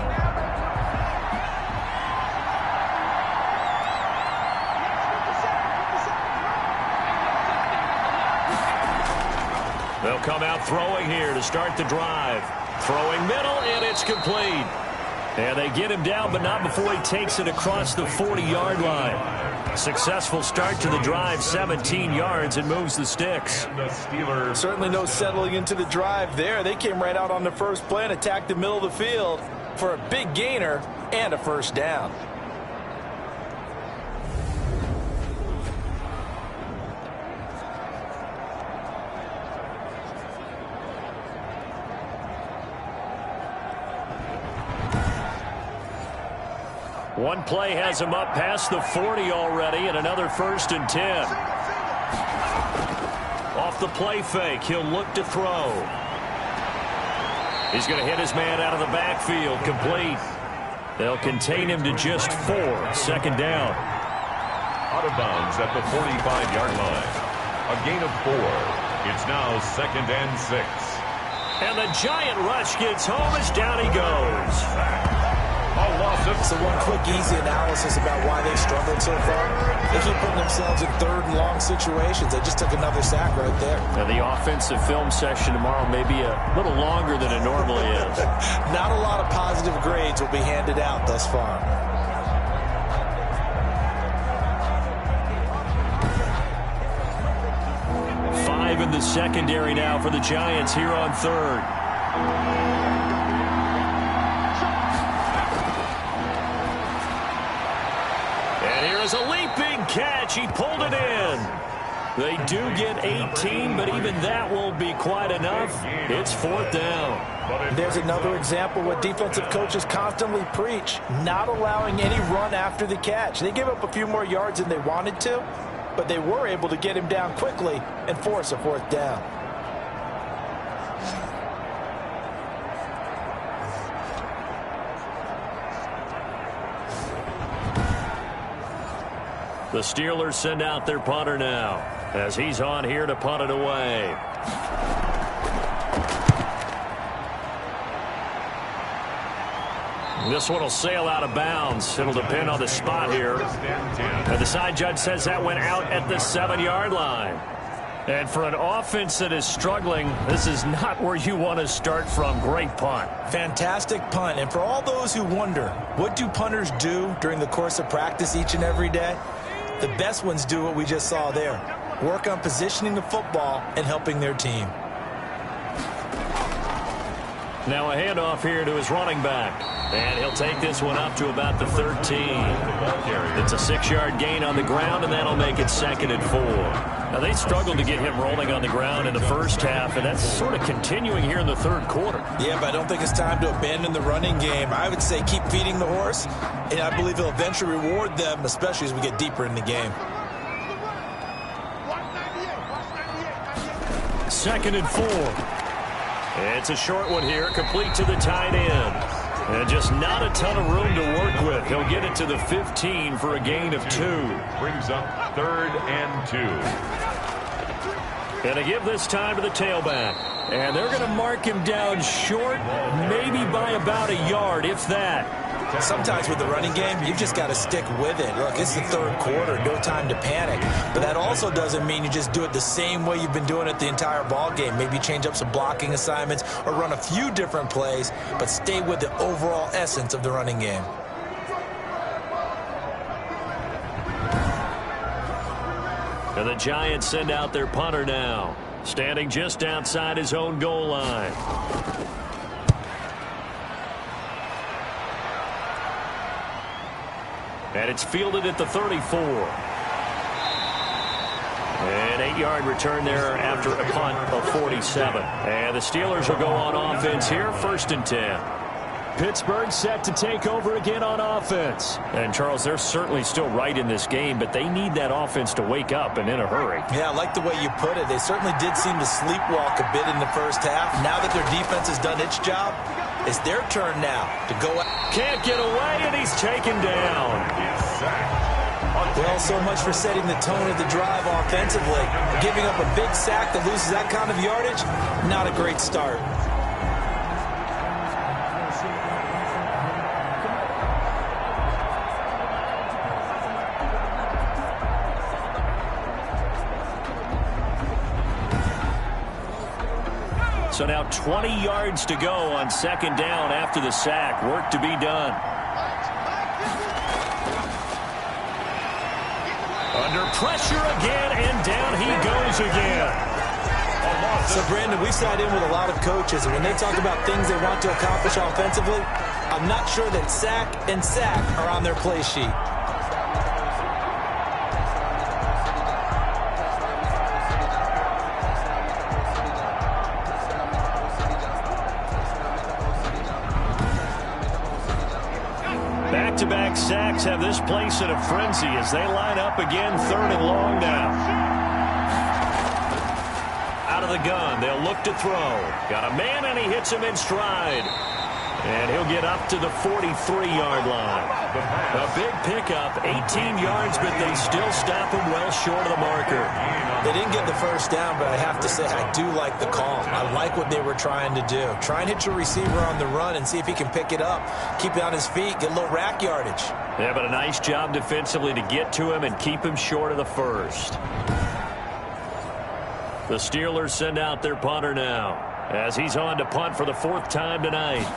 They'll come out throwing here to start the drive. Throwing middle, and it's complete. And they get him down, but not before he takes it across the 40-yard line. Successful start to the drive, 17 yards, and moves the sticks. And the Steelers. Certainly no settling into the drive there. They came right out on the first play and attacked the middle of the field for a big gainer and a first down. One play has him up past the 40 already, and another 1st and 10. Off the play fake, he'll look to throw. He's going to hit his man out of the backfield, complete. They'll contain him to just 4, 2nd down. Out of bounds at the 45-yard line. A gain of 4. It's now 2nd and 6. And the giant rush gets home as down he goes. So one quick, easy analysis about why they struggled so far. They keep putting themselves in 3rd and long situations. They just took another sack right there. Now the offensive film session tomorrow may be a little longer than it normally is. Not a lot of positive grades will be handed out thus far. Five in the secondary now for the Giants here on 3rd. A leaping catch. He pulled it in. They do get 18, but even that won't be quite enough. It's 4th down. There's another example what defensive coaches constantly preach, not allowing any run after the catch. They gave up a few more yards than they wanted to, but they were able to get him down quickly and force a 4th down. The Steelers send out their punter now as he's on here to punt it away. This one will sail out of bounds. It'll depend on the spot here. And the side judge says that went out at the 7-yard line. And for an offense that is struggling, this is not where you want to start from. Great punt. Fantastic punt. And for all those who wonder, what do punters do during the course of practice each and every day? The best ones do what we just saw there. Work on positioning the football and helping their team. Now a handoff here to his running back. And he'll take this one up to about the 13. It's a 6-yard gain on the ground, and that'll make it 2nd and 4. Now, they struggled to get him rolling on the ground in the first half, and that's sort of continuing here in the 3rd quarter. Yeah, but I don't think it's time to abandon the running game. I would say keep feeding the horse, and I believe he'll eventually reward them, especially as we get deeper in the game. 2nd and 4. It's a short one here, complete to the tight end. And just not a ton of room to work with. He'll get it to the 15 for a gain of 2. Brings up 3rd and 2. And to give this time to the tailback. And they're going to mark him down short, maybe by about a yard, if that. Sometimes with the running game, you've just got to stick with it. Look, it's the third quarter, no time to panic. But that also doesn't mean you just do it the same way you've been doing it the entire ball game. Maybe change up some blocking assignments or run a few different plays, but stay with the overall essence of the running game. And the Giants send out their punter now, standing just outside his own goal line. And it's fielded at the 34. An 8-yard return there after a punt of 47. And the Steelers will go on offense here, 1st and 10. Pittsburgh set to take over again on offense. And, Charles, they're certainly still right in this game, but they need that offense to wake up and in a hurry. Yeah, I like the way you put it. They certainly did seem to sleepwalk a bit in the first half. Now that their defense has done its job, it's their turn now to go out. Can't get away, and he's taken down. Well, so much for setting the tone of the drive offensively. Giving up a big sack that loses that kind of yardage, not a great start. So now 20 yards to go on 2nd down after the sack. Work to be done. Under pressure again, and down he goes again. So, Brandon, we sat in with a lot of coaches, and when they talk about things they want to accomplish offensively, I'm not sure that sack and sack are on their play sheet. Back-to-back sacks have this place in a frenzy as they line up again, 3rd and long now. Out of the gun, they'll look to throw. Got a man, and he hits him in stride. And he'll get up to the 43-yard line. A big pickup, 18 yards, but they still stop him well short of the marker. They didn't get the first down, but I have to say I do like the call. I like what they were trying to do. Try and hit your receiver on the run and see if he can pick it up. Keep it on his feet, get a little rack yardage. Yeah, but a nice job defensively to get to him and keep him short of the first. The Steelers send out their punter now, as he's on to punt for the 4th time tonight.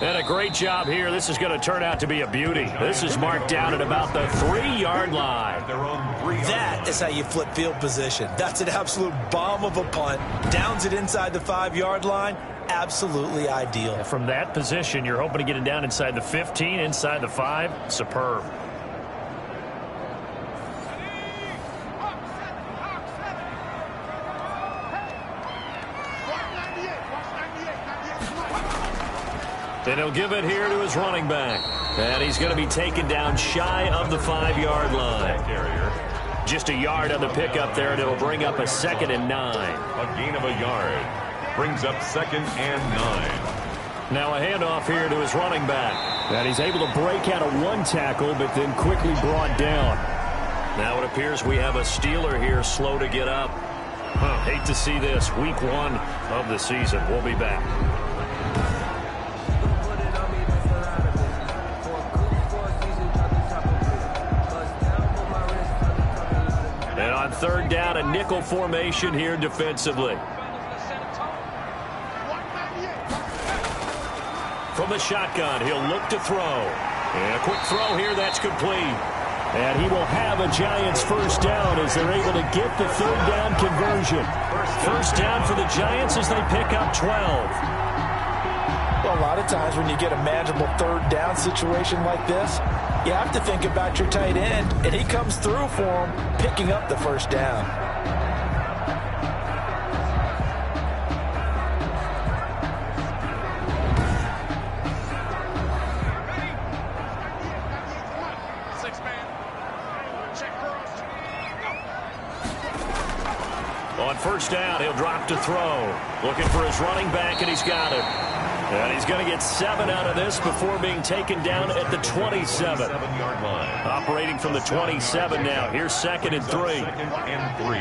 And a great job here. This is going to turn out to be a beauty. This is marked down at about the 3-yard line. That is how you flip field position. That's an absolute bomb of a punt. Downs it inside the 5-yard line. Absolutely ideal. From that position, you're hoping to get it down inside the 15, inside the 5. Superb. And he'll give it here to his running back. And he's going to be taken down shy of the 5-yard line. Just a yard on the pickup there, and it'll bring up a 2nd and 9. A gain of a yard. Brings up 2nd and 9. Now a handoff here to his running back. And he's able to break out of 1 tackle, but then quickly brought down. Now it appears we have a Steeler here slow to get up. Hate to see this. Week 1 of the season. We'll be back. And on 3rd down, a nickel formation here defensively. From the shotgun, he'll look to throw. And a quick throw here, that's complete. And he will have a Giants 1st down as they're able to get the 3rd down conversion. 1st down for the Giants as they pick up 12. Well, a lot of times when you get a manageable 3rd down situation like this, you have to think about your tight end, and he comes through for him, picking up the 1st down. On 1st down, he'll drop to throw. Looking for his running back, and he's got it. And he's going to get 7 out of this before being taken down at the 27. 7-yard line. Operating from the 27 now. Here's 2nd and 3. 2nd and 3.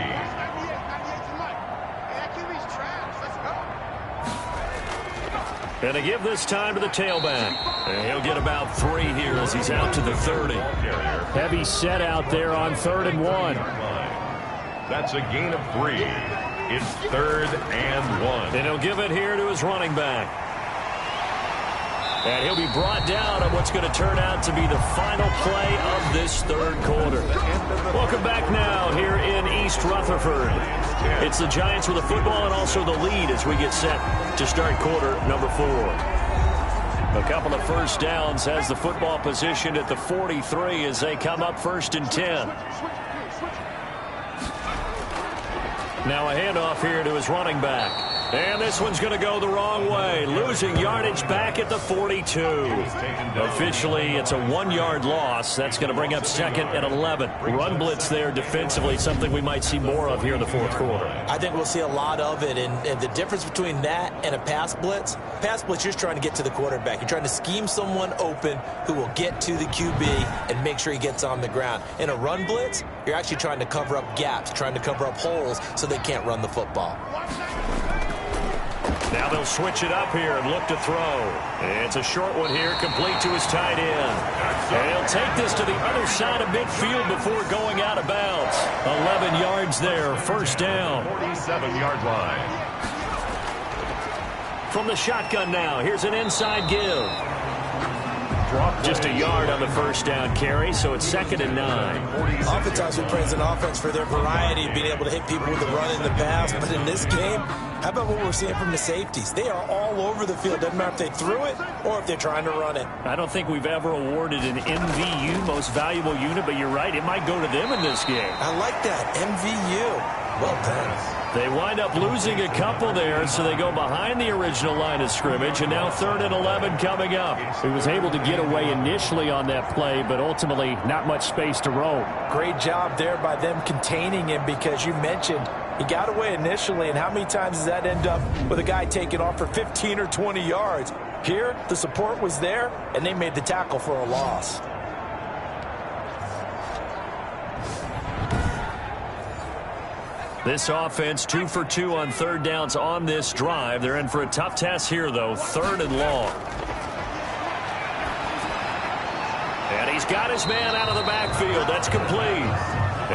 And they give this time to the tailback. And he'll get about 3 here as he's out to the 30. Heavy set out there on 3rd and 1. That's a gain of 3. It's 3rd and 1. And he'll give it here to his running back. And he'll be brought down on what's going to turn out to be the final play of this 3rd quarter. Welcome back now here in East Rutherford. It's the Giants with the football and also the lead as we get set to start quarter number 4. A couple of first downs has the football positioned at the 43 as they come up 1st and 10. Now a handoff here to his running back. And this one's going to go the wrong way. Losing yardage back at the 42. Officially, it's a 1-yard loss. That's going to bring up 2nd and 11. Run blitz there defensively, something we might see more of here in the 4th quarter. I think we'll see a lot of it. And the difference between that and a pass blitz, you're just trying to get to the quarterback. You're trying to scheme someone open who will get to the QB and make sure he gets on the ground. In a run blitz, you're actually trying to cover up gaps, trying to cover up holes so they can't run the football. Now they'll switch it up here and look to throw. It's a short one here, complete to his tight end. And he'll take this to the other side of midfield before going out of bounds. 11 yards there, 1st down. 47-yard line. From the shotgun now, here's an inside give. Just a yard on the 1st down carry, so it's 2nd and 9. Oftentimes we praise an offense for their variety, being able to hit people with the run and the pass. But in this game, how about what we're seeing from the safeties? They are all over the field. Doesn't matter if they threw it or if they're trying to run it. I don't think we've ever awarded an MVU, most valuable unit, but you're right, it might go to them in this game. I like that, MVU. Well done. They wind up losing a couple there, so they go behind the original line of scrimmage, and now 3rd and 11 coming up. He was able to get away initially on that play, but ultimately not much space to roam. Great job there by them containing him, because you mentioned he got away initially, and how many times does that end up with a guy taking off for 15 or 20 yards? Here, the support was there, and they made the tackle for a loss. This offense 2 for 2 on 3rd downs on this drive. They're in for a tough test here, though. 3rd and long. And he's got his man out of the backfield. That's complete.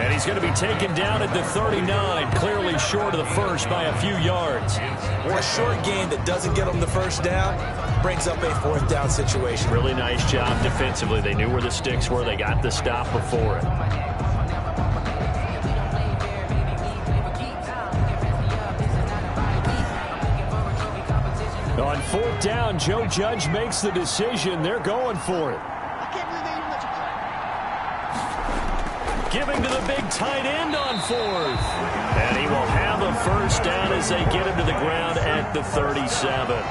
And he's going to be taken down at the 39, clearly short of the first by a few yards. A short gain that doesn't get them the 1st down brings up a 4th down situation. Really nice job defensively. They knew where the sticks were. They got the stop before it. On 4th down, Joe Judge makes the decision. They're going for it. Giving to the big tight end on 4th. And he will have a 1st down as they get him to the ground at the 37.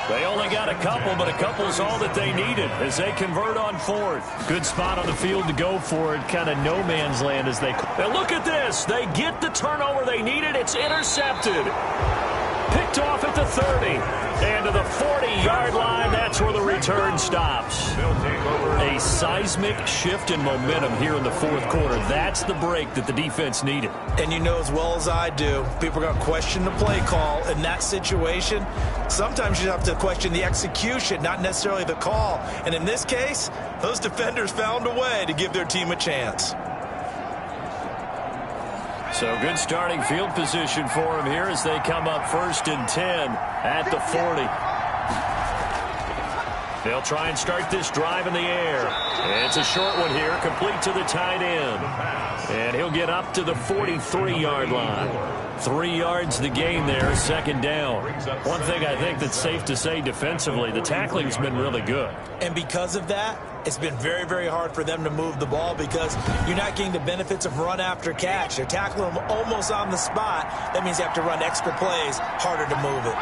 They only got a couple, but a couple is all that they needed as they convert on 4th. Good spot on the field to go for it. Kind of no man's land as they... Now look at this. They get the turnover they needed. It's intercepted. Picked off at the 30. And to the 40-yard line, that's where the return stops. A seismic shift in momentum here in the 4th quarter. That's the break that the defense needed. And you know as well as I do, people are going to question the play call in that situation. Sometimes you have to question the execution, not necessarily the call. And in this case, those defenders found a way to give their team a chance. So good starting field position for him here as they come up 1st and 10 at the 40. They'll try and start this drive in the air. It's a short one here, complete to the tight end. And he'll get up to the 43-yard line. 3 yards the gain there, 2nd down. One thing I think that's safe to say defensively, the tackling's been really good. And because of that, it's been very, very hard for them to move the ball because you're not getting the benefits of run after catch. They're tackling them almost on the spot. That means you have to run extra plays, harder to move it.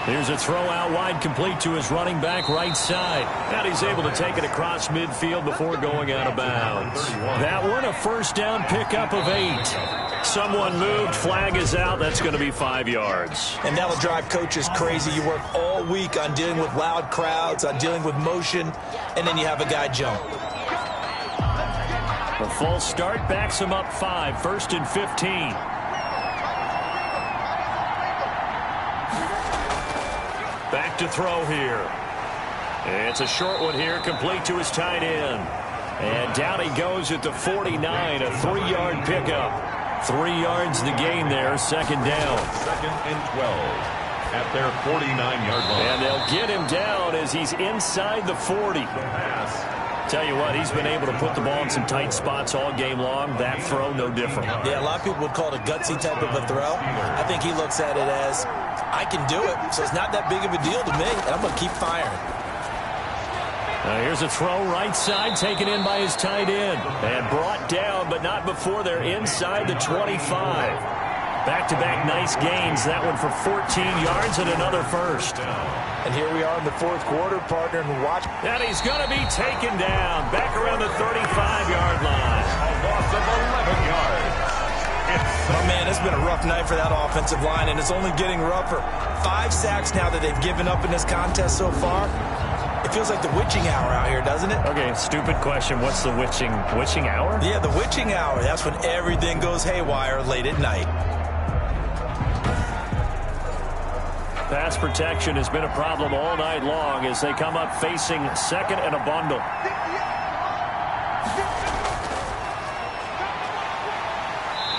Here's a throw out wide, complete to his running back right side. And he's able to take it across midfield before going out of bounds. That one, a 1st down pickup of 8. Someone moved, flag is out. That's going to be 5 yards. And that will drive coaches crazy. You work all week on dealing with loud crowds, on dealing with motion, and then you have a guy jump. A false start backs him up 5, 1st and 15. to throw here. It's a short one here, complete to his tight end. And down he goes at the 49, a 3-yard pickup. 3 yards the gain there, second down. 2nd and 12 at their 49-yard line. And they'll get him down as he's inside the 40. Tell you what, he's been able to put the ball in some tight spots all game long. That throw, no different. Yeah, a lot of people would call it a gutsy type of a throw. I think he looks at it as, I can do it, so it's not that big of a deal to me, and I'm going to keep firing. Now here's a throw right side, taken in by his tight end. And brought down, but not before they're inside the 25. Back-to-back nice gains. That one for 14 yards and another first. And here we are in the fourth quarter, partner, and watch. And he's going to be taken down. Back around the 35-yard line. A loss of 11 yards. Oh, man, it's been a rough night for that offensive line, and it's only getting rougher. 5 sacks now that they've given up in this contest so far. It feels like the witching hour out here, doesn't it? Okay, stupid question. What's the witching hour? Yeah, the witching hour. That's when everything goes haywire late at night. Pass protection has been a problem all night long as they come up facing second and a bundle.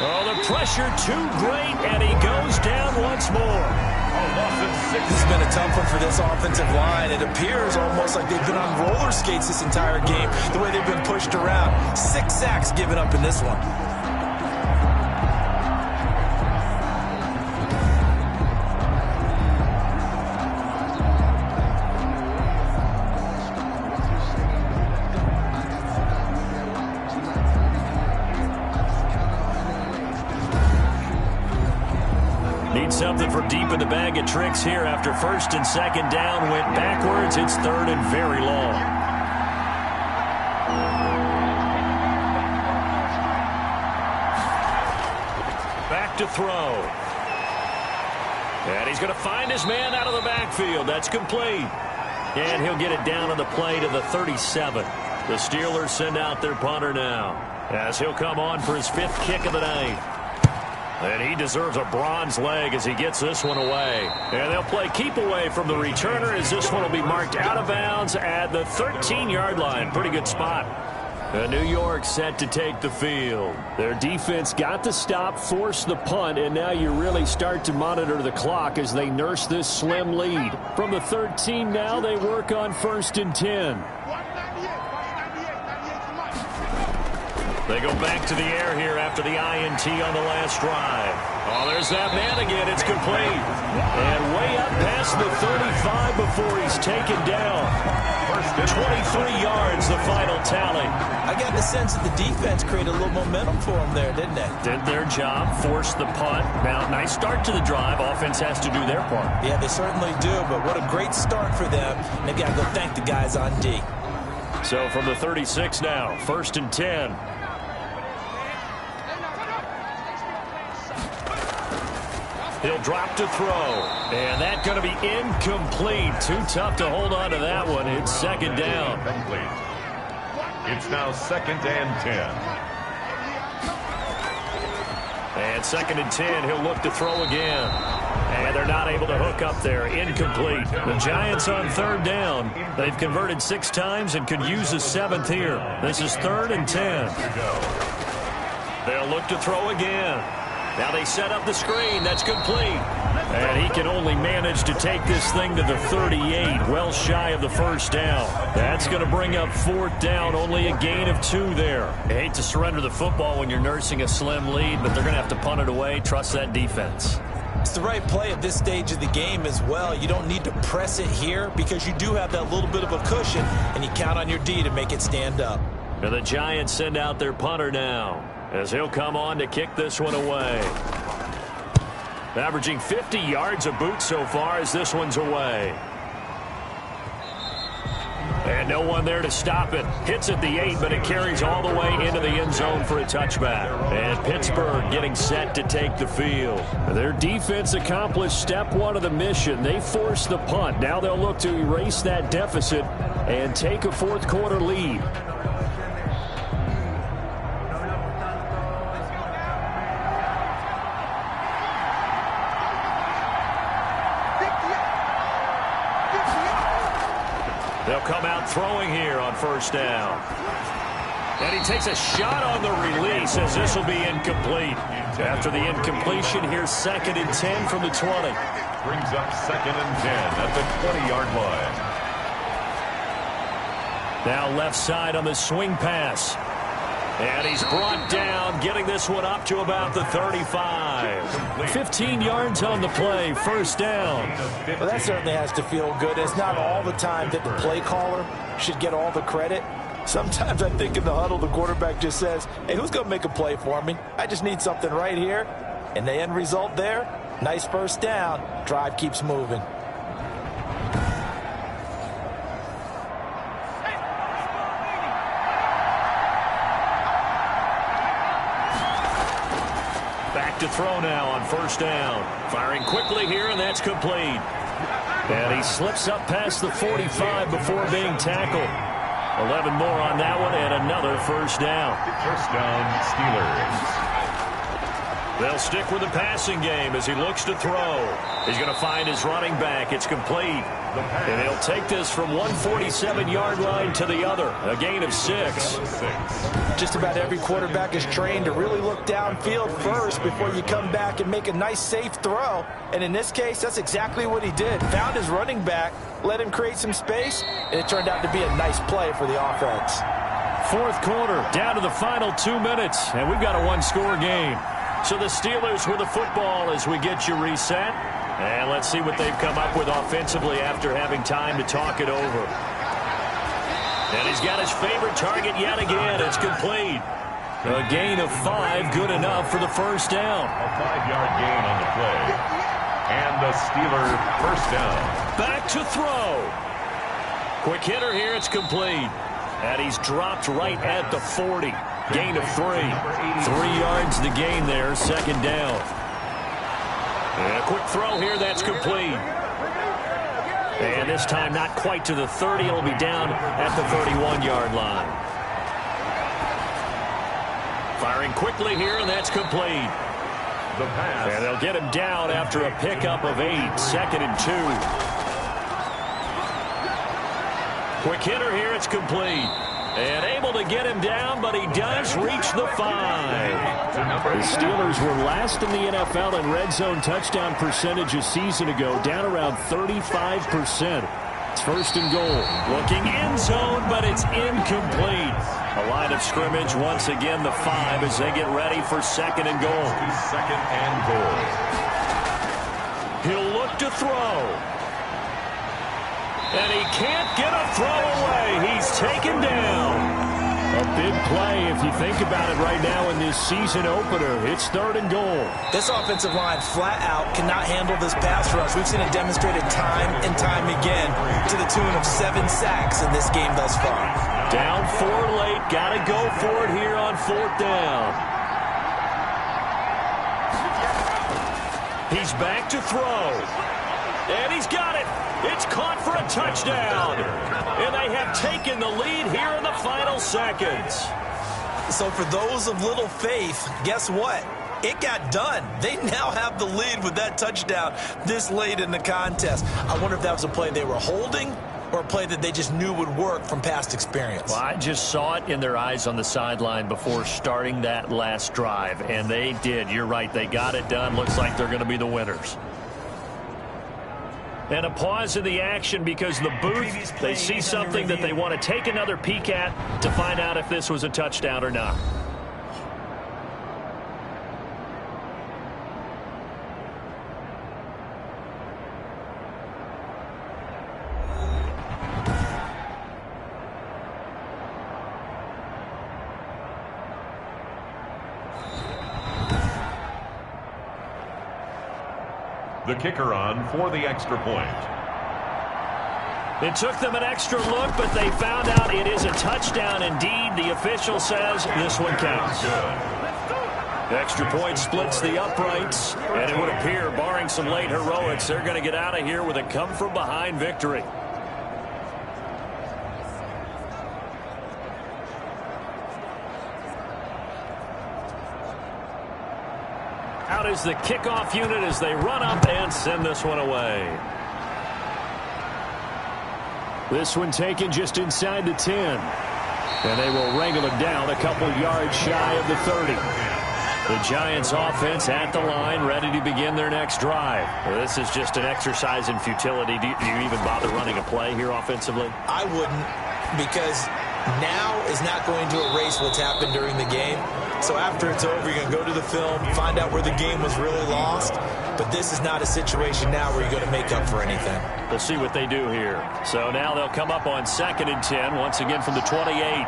Oh, the pressure too great, and he goes down once more. This has been a tough one for this offensive line. It appears almost like they've been on roller skates this entire game, the way they've been pushed around. 6 sacks given up in this one. Something from deep in the bag of tricks here after first and second down went backwards. It's third and very long. Back to throw. And he's going to find his man out of the backfield. That's complete. And he'll get it down on the play to the 37. The Steelers send out their punter now as he'll come on for his 5th kick of the night. And he deserves a bronze leg as he gets this one away. And they'll play keep away from the returner as this one will be marked out of bounds at the 13-yard line. Pretty good spot. And New York set to take the field. Their defense got the stop, forced the punt, and now you really start to monitor the clock as they nurse this slim lead. From the 13 now, they work on 1st and 10. They go back to the air here after the INT on the last drive. Oh, there's that man again. It's complete. And way up past the 35 before he's taken down. 23 yards, the final tally. I got the sense that the defense created a little momentum for them there, didn't they? Did their job, forced the punt. Now, nice start to the drive. Offense has to do their part. Yeah, they certainly do, but what a great start for them. And they've got to go thank the guys on D. So from the 36 now, 1st and 10. He'll drop to throw. And that's going to be incomplete. Too tough to hold on to that one. It's second down. It's now 2nd and 10. And 2nd and 10. He'll look to throw again. And they're not able to hook up there. Incomplete. The Giants on 3rd down. They've converted 6 times and could use a 7th here. This is 3rd and 10. They'll look to throw again. Now they set up the screen. That's complete. And he can only manage to take this thing to the 38, well shy of the 1st down. That's going to bring up 4th down, only a gain of 2 there. I hate to surrender the football when you're nursing a slim lead, but they're going to have to punt it away. Trust that defense. It's the right play at this stage of the game as well. You don't need to press it here because you do have that little bit of a cushion, and you count on your D to make it stand up. And the Giants send out their punter now as he'll come on to kick this one away. Averaging 50 yards a boot so far as this one's away. And no one there to stop it. Hits at the 8, but it carries all the way into the end zone for a touchback. And Pittsburgh getting set to take the field. Their defense accomplished step 1 of the mission. They forced the punt. Now they'll look to erase that deficit and take a 4th quarter lead. They'll come out throwing here on first down. And he takes a shot on the release as this will be incomplete. After the incompletion, here's 2nd and 10 from the 20. Brings up 2nd and 10 at the 20-yard line. Now left side on the swing pass. And he's brought down, getting this one up to about the 35. 15 yards on the play, first down. Well, that certainly has to feel good. It's not all the time that the play caller should get all the credit. Sometimes I think in the huddle, the quarterback just says, hey, who's going to make a play for me? I just need something right here. And the end result there, nice first down. Drive keeps moving. Back to throw now on first down. Firing quickly here, and that's complete. And he slips up past the 45 before being tackled. 11 more on that one, and another first down. First down, Steelers. They'll stick with the passing game as he looks to throw. He's going to find his running back. It's complete. And he'll take this from 147-yard line to the other. A gain of 6. Just about every quarterback is trained to really look downfield first before you come back and make a nice, safe throw. And in this case, that's exactly what he did. Found his running back, let him create some space, and it turned out to be a nice play for the offense. Fourth quarter, down to the final 2 minutes, and we've got a one-score game. So the Steelers with the football as we get you reset. And let's see what they've come up with offensively after having time to talk it over. And he's got his favorite target yet again. It's complete. A gain of 5, good enough for the first down. A 5-yard gain on the play. And the Steelers first down. Back to throw. Quick hitter here, it's complete. And he's dropped right at the 40. Gain of 3. 3 yards the gain there, second down. And a quick throw here, that's complete. And this time not quite to the 30. It'll be down at the 31-yard line. Firing quickly here, and that's complete. The pass. And they'll get him down after a pickup of 8. 2nd and 2. Quick hitter here, it's complete. And able to get him down, but he does reach the 5. The Steelers were last in the NFL in red zone touchdown percentage a season ago, down around 35%. It's first and goal. Looking end zone, but it's incomplete. A line of scrimmage once again, the 5 as they get ready for second and goal. Second and goal. He'll look to throw. And he can't get a throw away. He's taken down. A big play if you think about it right now in this season opener. It's third and goal. This offensive line flat out cannot handle this pass rush. We've seen it demonstrated time and time again to the tune of 7 sacks in this game thus far. Down 4 late. Got to go for it here on 4th down. He's back to throw. And he's got it. It's caught for a touchdown. And they have taken the lead here in the final seconds. So for those of little faith, guess what? It got done. They now have the lead with that touchdown this late in the contest. I wonder if that was a play they were holding or a play that they just knew would work from past experience. Well, I just saw it in their eyes on the sideline before starting that last drive, and they did. You're right. They got it done. Looks like they're going to be the winners. And a pause in the action because the booth, they see something that they want to take another peek at to find out if this was a touchdown or not. The kicker on for the extra point. It took them an extra look, but they found out it is a touchdown indeed. The official says this one counts. The extra point splits the uprights, and it would appear, barring some late heroics, they're going to get out of here with a come-from-behind victory. Out is the kickoff unit as they run up and send this one away. This one taken just inside the 10. And they will wrangle it down a couple yards shy of the 30. The Giants offense at the line, ready to begin their next drive. This is just an exercise in futility. Do you even bother running a play here offensively? I wouldn't, because now is not going to erase what's happened during the game. So after it's over, you're going to go to the film, find out where the game was really lost. But this is not a situation now where you're going to make up for anything. We'll see what they do here. So now they'll come up on 2nd and 10, once again from the 28.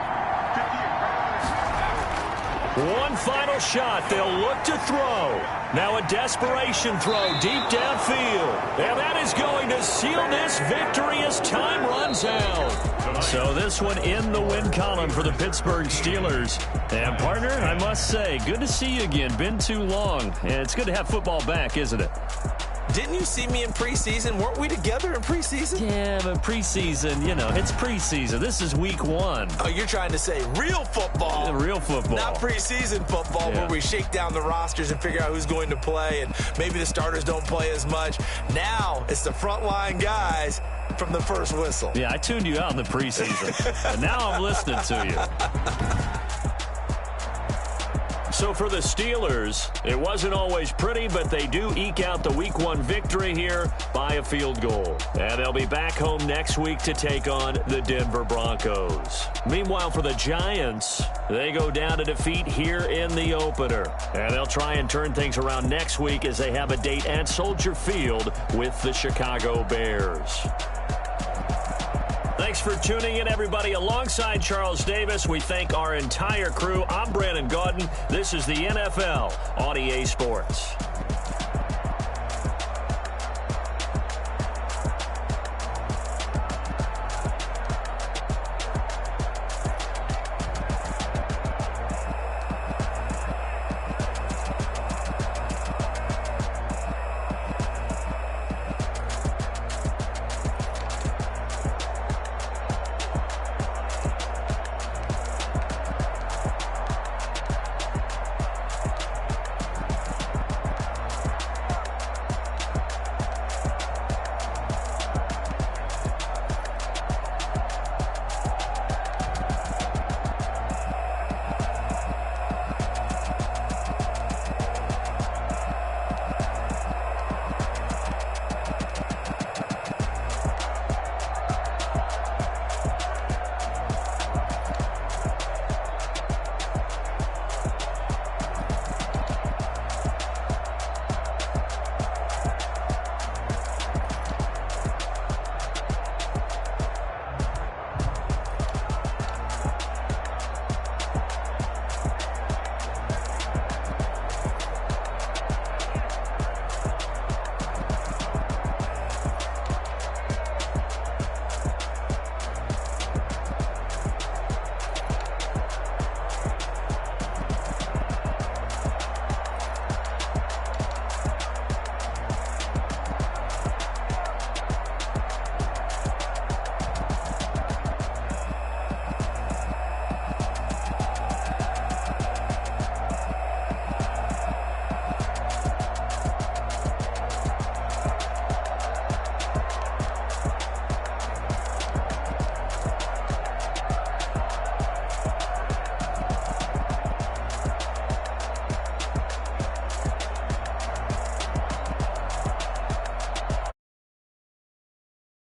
One final shot. They'll look to throw. Now a desperation throw deep downfield. And that is going to seal this victory as time runs out. So this one in the win column for the Pittsburgh Steelers. And partner, I must say, good to see you again. Been too long. And it's good to have football back, isn't it? Didn't you see me in preseason? Weren't we together in preseason? Yeah, but preseason, it's preseason. This is week 1. Oh, you're trying to say real football. Yeah, real football. Not preseason football where we shake down the rosters and figure out who's going to play, and maybe the starters don't play as much. Now it's the frontline guys from the first whistle. Yeah, I tuned you out in the preseason, and now I'm listening to you. So for the Steelers, it wasn't always pretty, but they do eke out the Week 1 victory here by a field goal. And they'll be back home next week to take on the Denver Broncos. Meanwhile, for the Giants, they go down to defeat here in the opener. And they'll try and turn things around next week as they have a date at Soldier Field with the Chicago Bears. Thanks for tuning in, everybody. Alongside Charles Davis, we thank our entire crew. I'm Brandon Gaudin. This is the NFL on EA Sports.